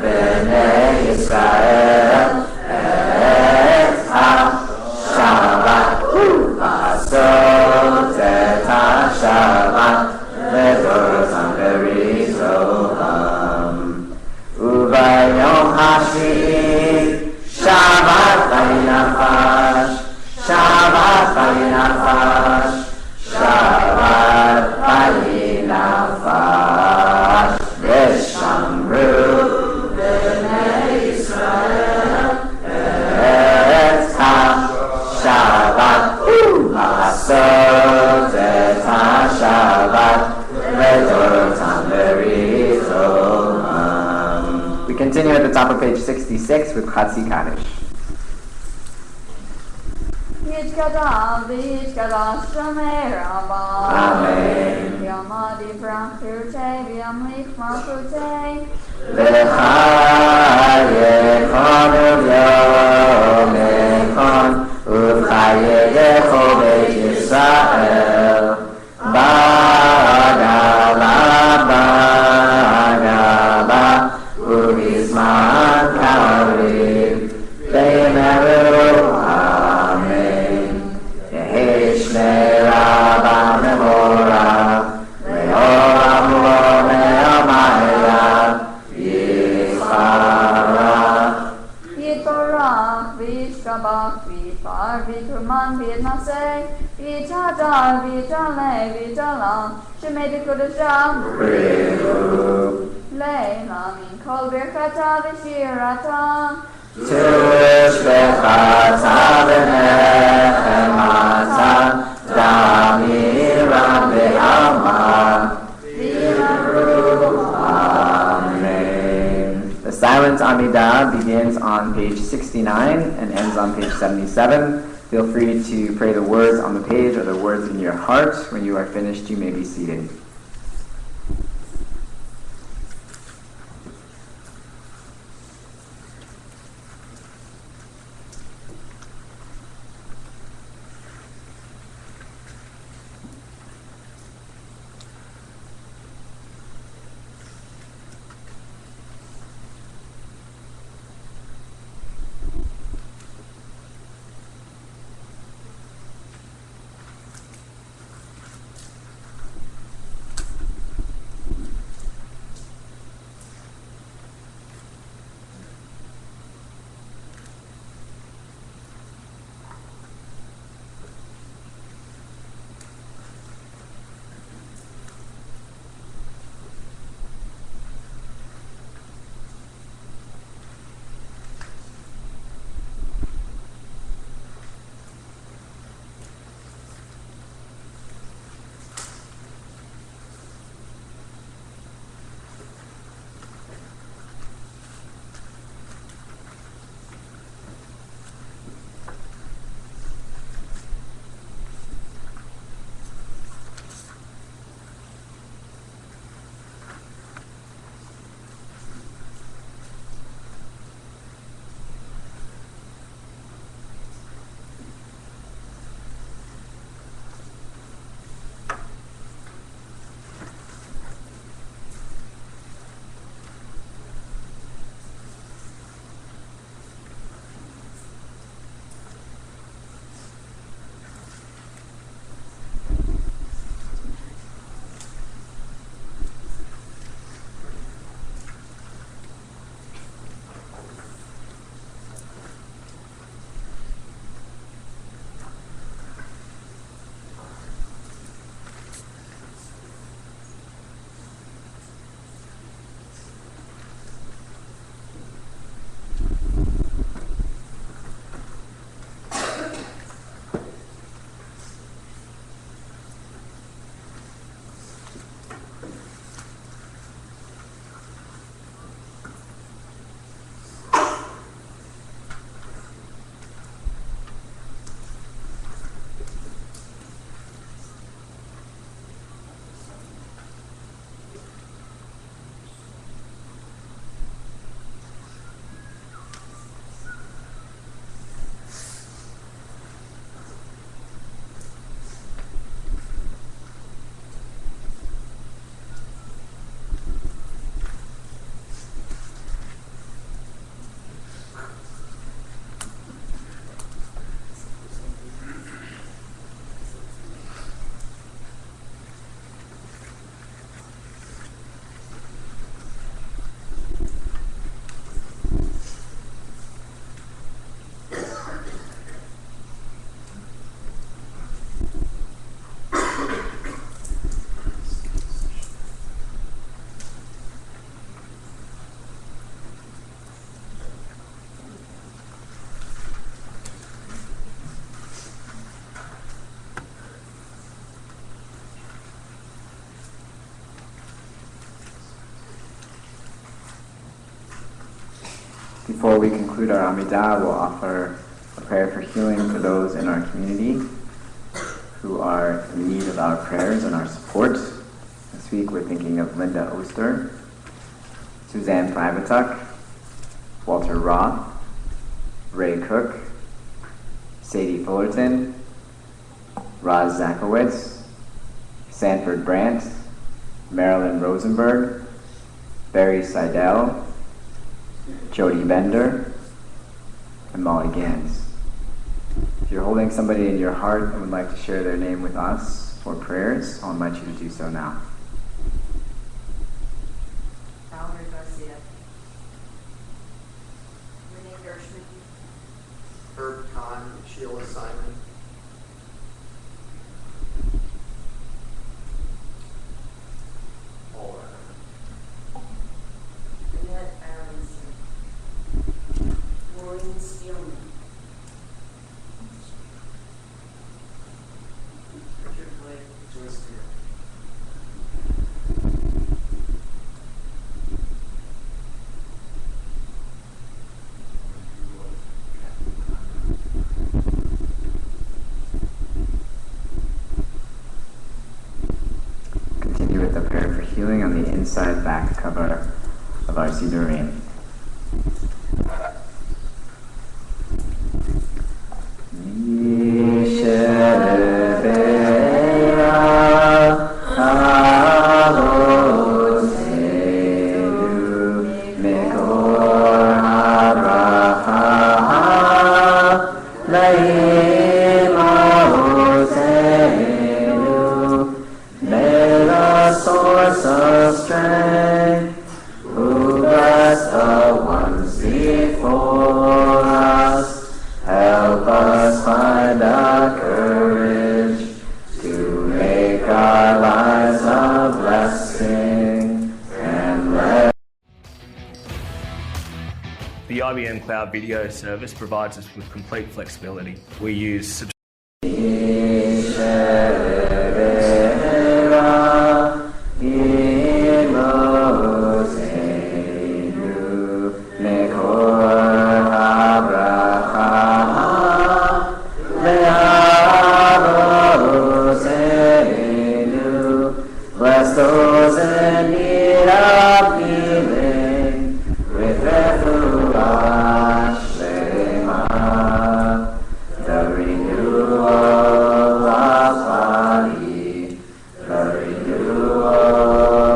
b'nei Yisrael et ha-Shabbat la'asot et ha-Shabbat le'dotam berizolon. Ubayom hashvi'i Shabbat vayinafash, Shabbat vayinafash, Shabbat vayinafash. V'shamru b'nei Yisrael et ha-Shabbat la'asot et ha-Shabbat le'dotam berizolon. We continue at the top of page 66 with Chatzi Kaddish. Yitkadav v'yitkadav shomer Rabba. Amen. Yom adivrach pirutei v'yom lichmar pirutei. Lecha yechon u'yom echon u'chaye yechol beit Yisrael Bagala u'bizman Maariv B'meru Amen. Yehi shnei Rabba memora le'olam u'le'amayla yichara. Yitbarach v'yishtabach v'yitbar v'yitruman v'yitnaseh v'yitadar v'yitaleh v'yitalam shemei d'kodasham le'la min kol birchata v'shirata. Tush bechata v'nechemata damiram v'alma v'yimaru. Amen. The silent Amidah begins on page 69 and ends on page 77. Feel free to pray the words on the page or the words in your heart. When you are finished, you may be seated. Before we conclude our Amidah, we'll offer a prayer for healing for those in our community who are in need of our prayers and our support. This week we're thinking of Linda Oster, Suzanne Privatuk, Walter Roth, Ray Cook, Sadie Fullerton, Roz Zakowitz, Sanford Brandt, Marilyn Rosenberg, Barry Seidel, Jody Bender, and Molly Gans. If you're holding somebody in your heart and would like to share their name with us for prayers, I'll invite you to do so now. Valerie Garcia. Renee Gershman. Herb Kahn, Sheila Simon. Paul Annette Aronson. Maureen Steelman. Richard Blake. Joyce Deere. Continue with the prayer for healing on the inside back cover of our Sidurim. The IBM Cloud Video Service provides us with complete flexibility. We use Bless those in need of healing with refuah shlema, the renewal of body, the renewal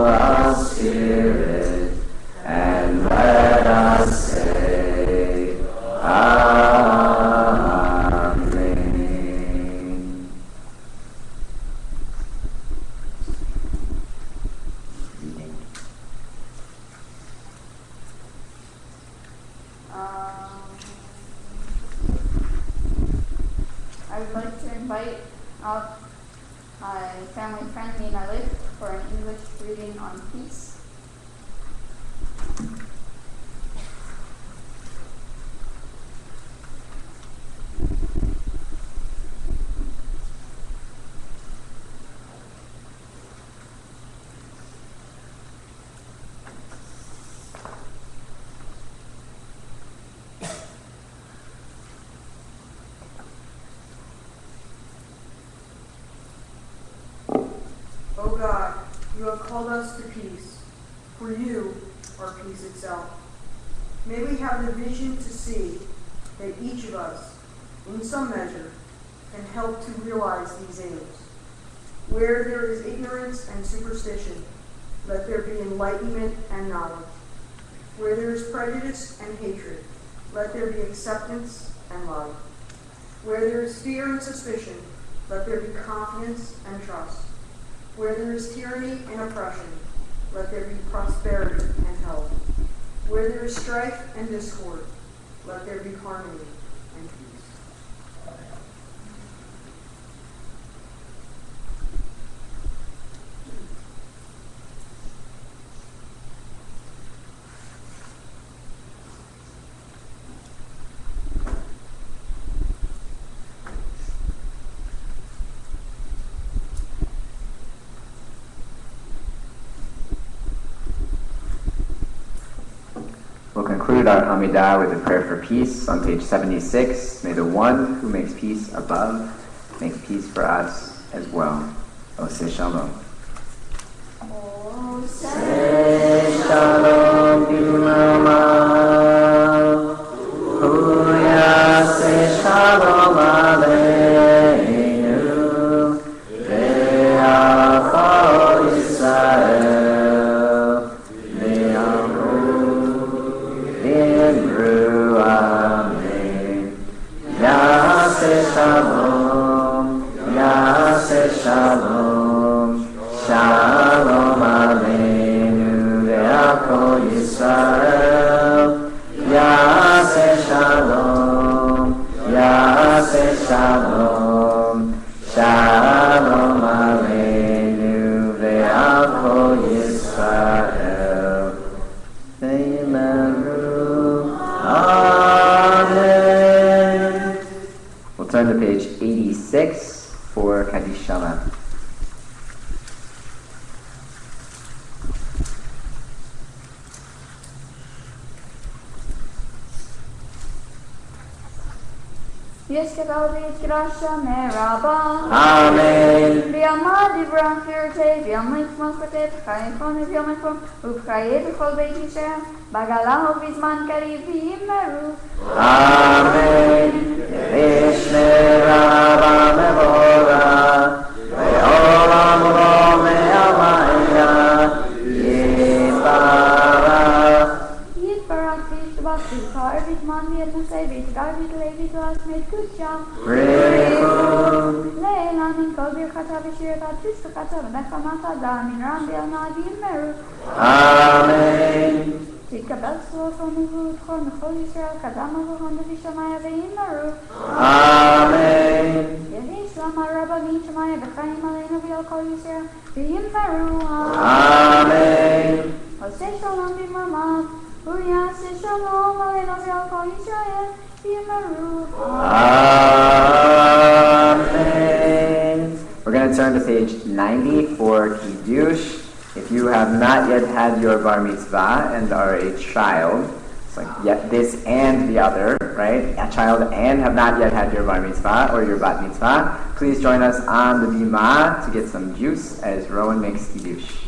of spirit, and let us say, Amen. I would like to invite out my family friend Nina Lick for an English reading on peace. O God, you have called us to peace, for you are peace itself. May we have the vision to see that each of us, in some measure, can help to realize these aims. Where there is ignorance and superstition, let there be enlightenment and knowledge. Where there is prejudice and hatred, let there be acceptance and love. Where there is fear and suspicion, let there be confidence and trust. Where there is tyranny and oppression, let there be prosperity and health. Where there is strife and discord, let there be harmony and peace. We'll conclude our Amidah with a prayer for peace on page 76. May the one who makes peace above make peace for us as well. Oseh Shalom. Oseh Shalom Bimama. Uyaseh Shalom Aleinu. Ve'achol Yisrael. Ve'amru V'imru Amen. Yaseh Shalom. Yaseh Shalom. Shalom Aleinu ve'achol Yisrael. Yaseh Shalom. Yaseh Shalom. Shalom Aleinu ve'achol Yisrael. Ve'imru Amen. We'll turn to page 86 for Kaddish Shama. Yeskabal v'yitrasha meraba. Amen. V'yamad divrah firtei, v'yamlik mospatei, v'chayefon v'yomefon, v'chaye v'chol beit Yisrael, b'galahu v'zman kariv v'yimeru. Amen. V'yishmeraba mevora, ve'olam lo me'amaya, yibarach. Yitbarach v'yishtabach v'yitzar v'yitman v'yitnasei v'yitgar v'yitlei v'yitlas me'tkutcha. Brechum. Le'elan in kol birchata v'shirata tzistachata v'nechamata da'amin ram v'yalnad v'yimeru. Amen. תתקבל סוף ומבוטחו מכל ישראל קדם אברהם ושמיה וימרו. אמן. יהי שלום הרבה משמיה וחיים עלינו ועל כל ישראל וימרו. אמן. עושה שלום במרומיו ויעשה שלום עלינו ועל כל ישראל וימרו. Amen. We're going to turn to page 90 for Kiddush. If you have not yet had your Bar Mitzvah and are a child, it's like this and the other, right? A child and have not yet had your Bar Mitzvah or your Bat Mitzvah, please join us on the Bima to get some juice as Rowan makes Kiddush.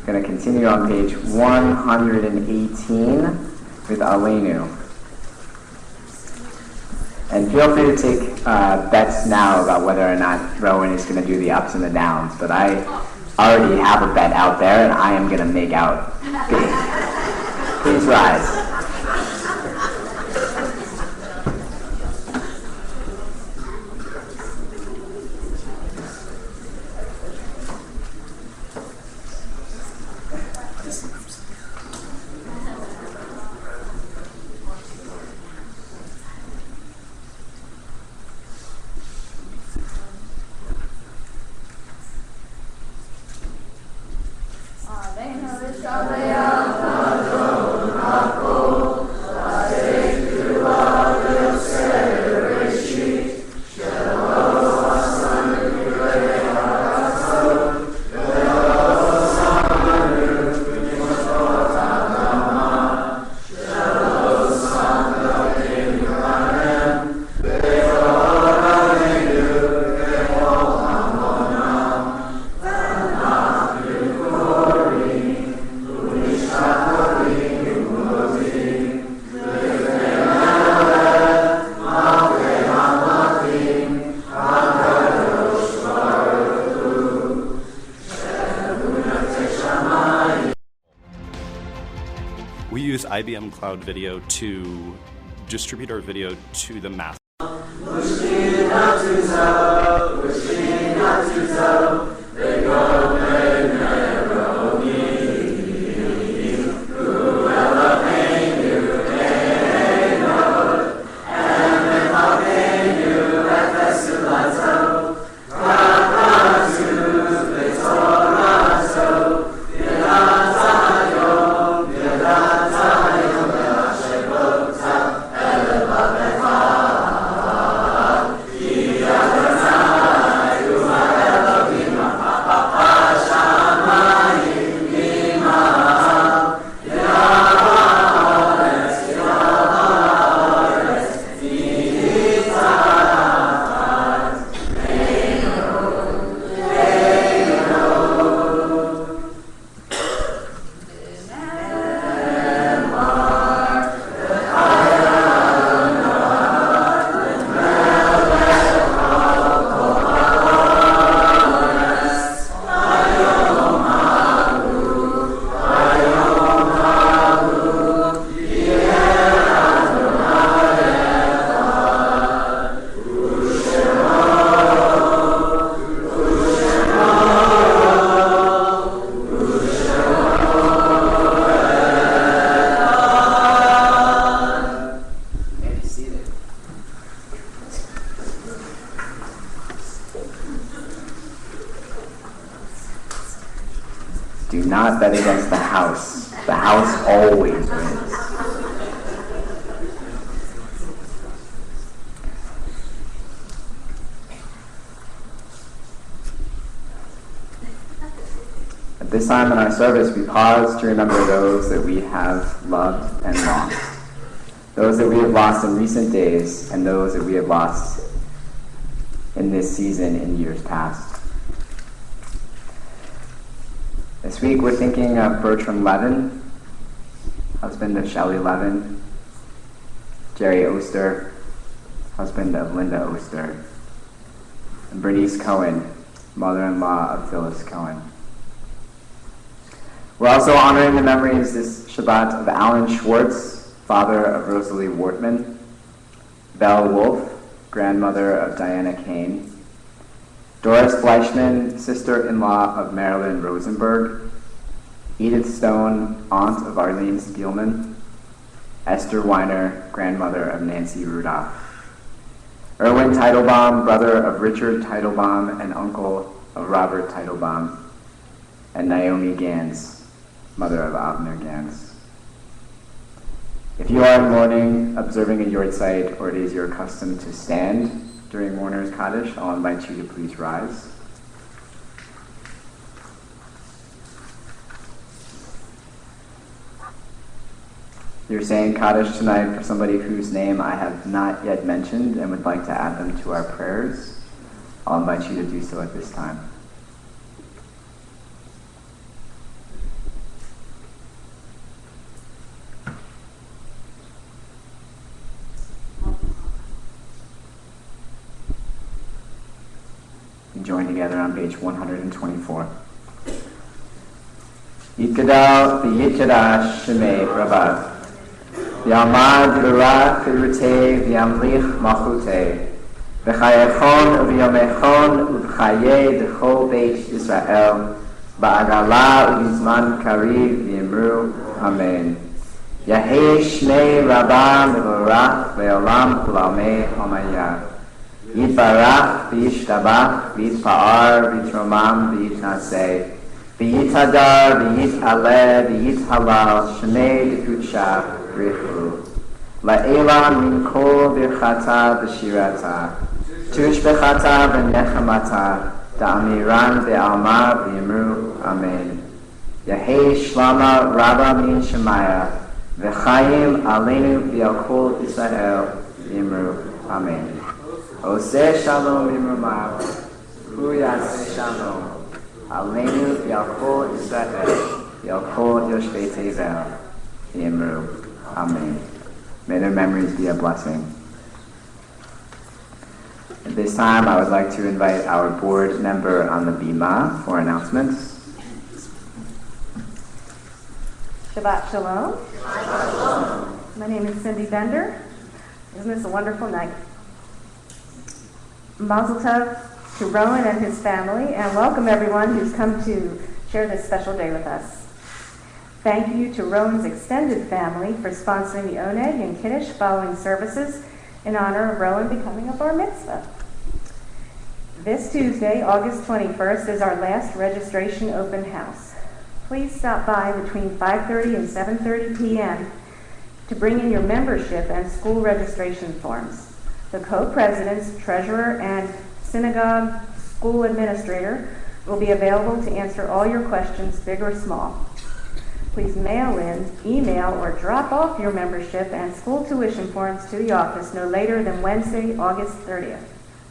Going to continue on page 118 with Aleinu. And feel free to take bets now about whether or not Rowan is going to do the ups and the downs, but I already have a bet out there, and I am going to make out big. Please rise. We use IBM Cloud Video to distribute our video to the mass. Do not bet against the house. The house always wins. At this time in our service, we pause to remember those that we have loved and lost. Those that we have lost in recent days, and those that we have lost in this season in years past. This week we're thinking of Bertram Levin, husband of Shelley Levin, Jerry Oster, husband of Linda Oster, and Bernice Cohen, mother-in-law of Phyllis Cohen. We're also honoring the memories this Shabbat of Alan Schwartz, father of Rosalie Wortman, Belle Wolfe, grandmother of Diana Kane, Doris Fleischman, sister-in-law of Marilyn Rosenberg, Edith Stone, aunt of Arlene Spielman, Esther Weiner, grandmother of Nancy Rudolph, Erwin Teitelbaum, brother of Richard Teitelbaum and uncle of Robert Teitelbaum, and Naomi Gans, mother of Abner Gans. If you are in mourning, observing a yahrzeit, or it is your custom to stand during mourner's Kaddish, I'll invite you to please rise. You're saying Kaddish tonight for somebody whose name I have not yet mentioned and would like to add them to our prayers. I'll invite you to do so at this time. join together on page 124. Yitgadal v'yitgadash shemei Rabbav. V'yamad v'rach v'rutei v'yamlich malchutei. V'chayechon v'yomechon v'chayei d'chol beit Yisrael. Ba'agala u'bizman kariv v'yimru. Amen. Yahei shmei Rabba v'vorach ve'olam kulamei Omayah. Yitbarach v'yishtabach v'yitpa'ar v'yitromam v'yitnaseh. V'yitadar, v'yitaleh, v'yithalal, shmei d'kudsha, richu. La'ela min kol birchata v'shirata, tushbechata v'nechamata, da'amiran v'alma v'yimru, amen. Yahei shlama rabba min shemaya, v'chayim aleinu v'yakol Yisrael, v'yimru, amen. Oseh shalom v'yimrumav, hu yaseh shalom. Aleinu v'yakol Yisrael, v'yakol yoshvei tevel, v'yimru. Amen. May their memories be a blessing. At this time, I would like to invite our board member on the bima for announcements. Shabbat Shalom. My name is Cindy Bender. Isn't this a wonderful night? Mazel Tov to Rowan and his family, and welcome everyone who's come to share this special day with us. Thank you to Rowan's extended family for sponsoring the Oneg and Kiddush following services in honor of Rowan becoming a Bar-Mitzvah. This Tuesday, August 21st, is our last registration open house. Please stop by between 5:30 and 7:30 p.m. to bring in your membership and school registration forms. The co-presidents, treasurer, and synagogue school administrator will be available to answer all your questions, big or small. Please mail in, email, or drop off your membership and school tuition forms to the office no later than Wednesday, August 30th,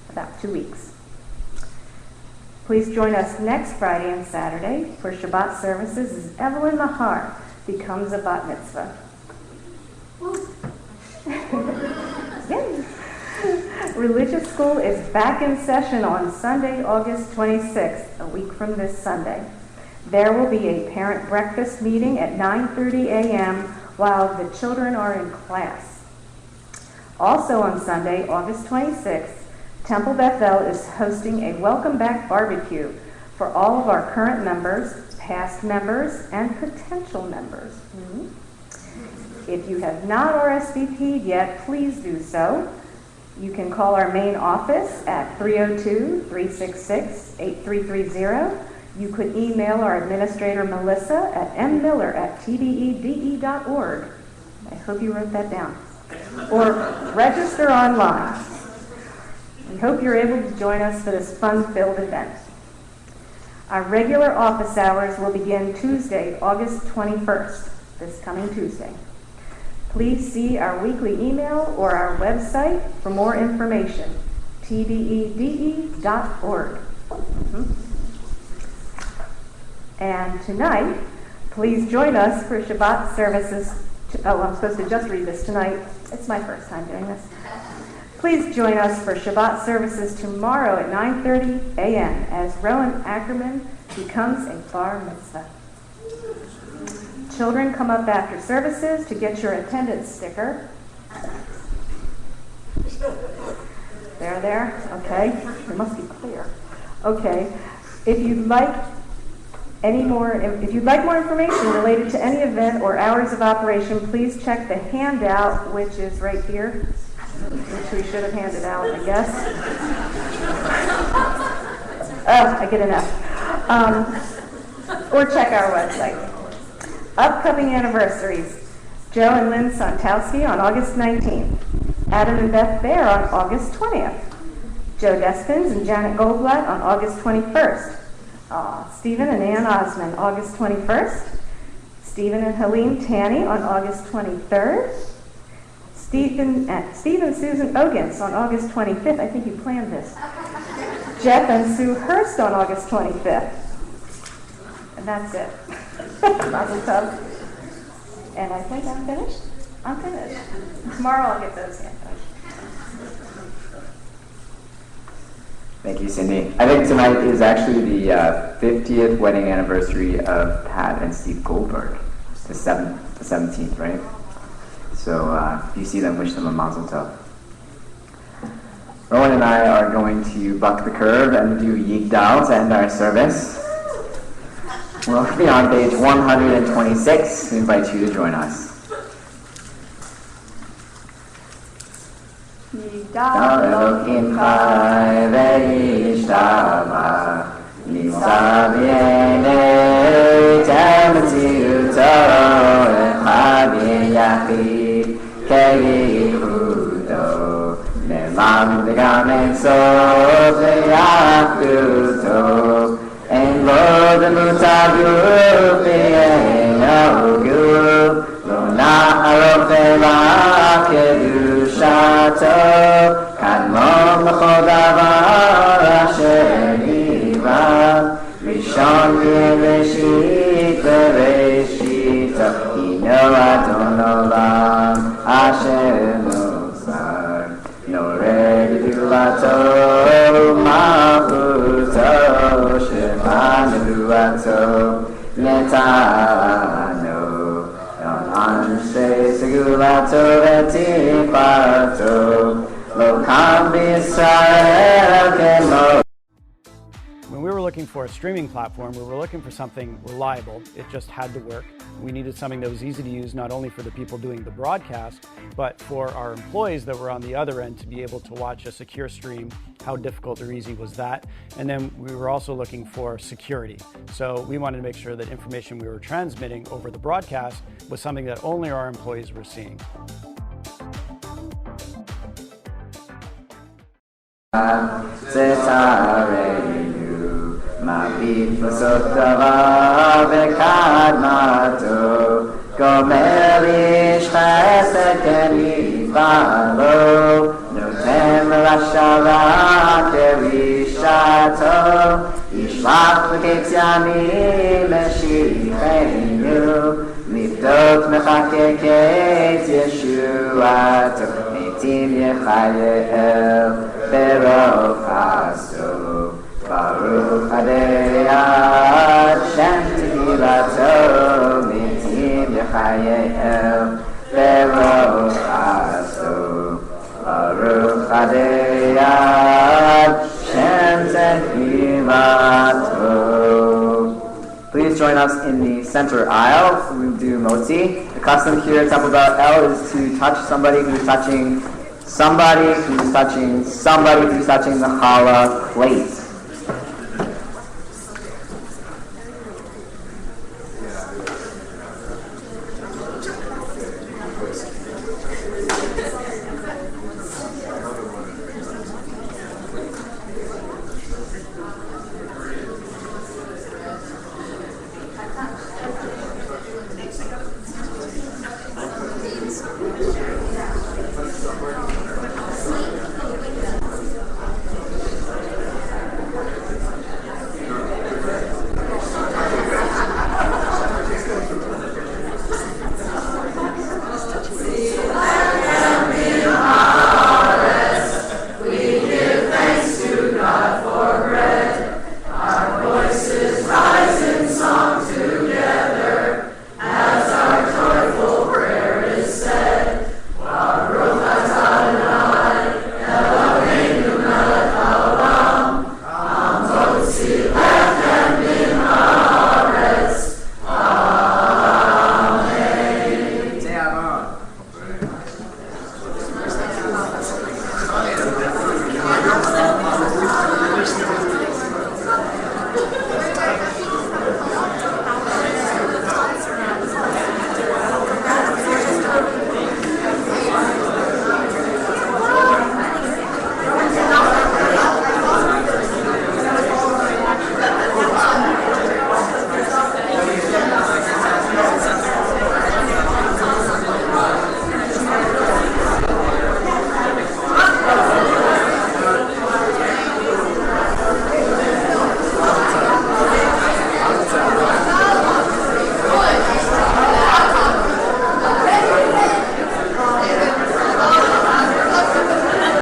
about 2 weeks. Please join us next Friday and Saturday for Shabbat services as Evelyn Mahar becomes a bat mitzvah. Religious school is back in session on Sunday, August 26th, a week from this Sunday. There will be a parent breakfast meeting at 9:30 a.m. while the children are in class. Also on Sunday, August 26th, Temple Bethel is hosting a welcome back barbecue for all of our current members, past members, and potential members. If you have not RSVP'd yet, please do so. You can call our main office at 302-366-8330. You could email our administrator, Melissa, at mmiller@tbede.org. I hope you wrote that down. Or register online. We hope you're able to join us for this fun-filled event. Our regular office hours will begin Tuesday, August 21st, this coming Tuesday. Please see our weekly email or our website for more information, tbede.org. And tonight, please join us for Shabbat services. I'm supposed to just read this tonight. It's my first time doing this. Please join us for Shabbat services tomorrow at 9:30 a.m. as Rowan Ackerman becomes a bar mitzvah. Children come up after services to get your attendance sticker. They're there? Okay. It must be clear. Okay. If you'd like more information related to any event or hours of operation, please check the handout, which is right here, which we should have handed out, I guess. Oh, I get enough. Or check our website. Upcoming anniversaries. Joe and Lynn Sontowski on August 19th. Adam and Beth Bear on August 20th. Joe Despins and Janet Goldblatt on August 21st. Stephen and Ann Osman, August 21st. Stephen and Helene Tanny on August 23rd. Steve and Susan Ogans on August 25th. I think you planned this. Jeff and Sue Hurst on August 25th. And that's it. Mazel tov. And I think I'm finished. I'm finished. Tomorrow I'll get those handouts. Thank you, Cindy. I think tonight is actually the 50th wedding anniversary of Pat and Steve Goldberg, the 17th, right? So if you see them, wish them a mazel tov. Rowan and I are going to buck the curve and do Yigdal to end our service. We'll be on page 126. We invite you to join us. Elohim Chai Ve'ishtava Nisav Yenei Temetiuto Echad Yachid Ke'ichudo Ne'lam V'gam Ensof Ve'achduto Ein Lo Demutav Guf V'Eino Guf Lo Na'arof Elach Kedushato Kadmon L'chol Davar Asher Nivra Rishon V'Reshit V'Reshito Hino Adon Olam Asher Nosar Noreh Gedulato Malchuto Shema Nevuato Netano Anshe Segulato V'Tifato Lo Kam B'Yisrael Kemo. When we were looking for a streaming platform, we were looking for something reliable. It just had to work. We needed something that was easy to use, not only for the people doing the broadcast, but for our employees that were on the other end to be able to watch a secure stream. How difficult or easy was that? And then we were also looking for security. So we wanted to make sure that information we were transmitting over the broadcast was something that only our employees were seeing. Maariv Sotava V'Kadmato Gomer Ish Chesed Kenivalo Notem L'Shara Kerishato Yishlach V'Ketz Yamim Meshichenu Nivdot Mechakeket Yeshuato Metim Yechayel Berov Chasto Baruch Adei Hashem Tehilato Mitim Yechayel Berov Chasto Baruch Adei Hashem Tehilato. Please join us in the center aisle. We will do Motzi. The custom here at Temple Beth El is to touch somebody who's touching somebody who's touching somebody who's touching the challah plate.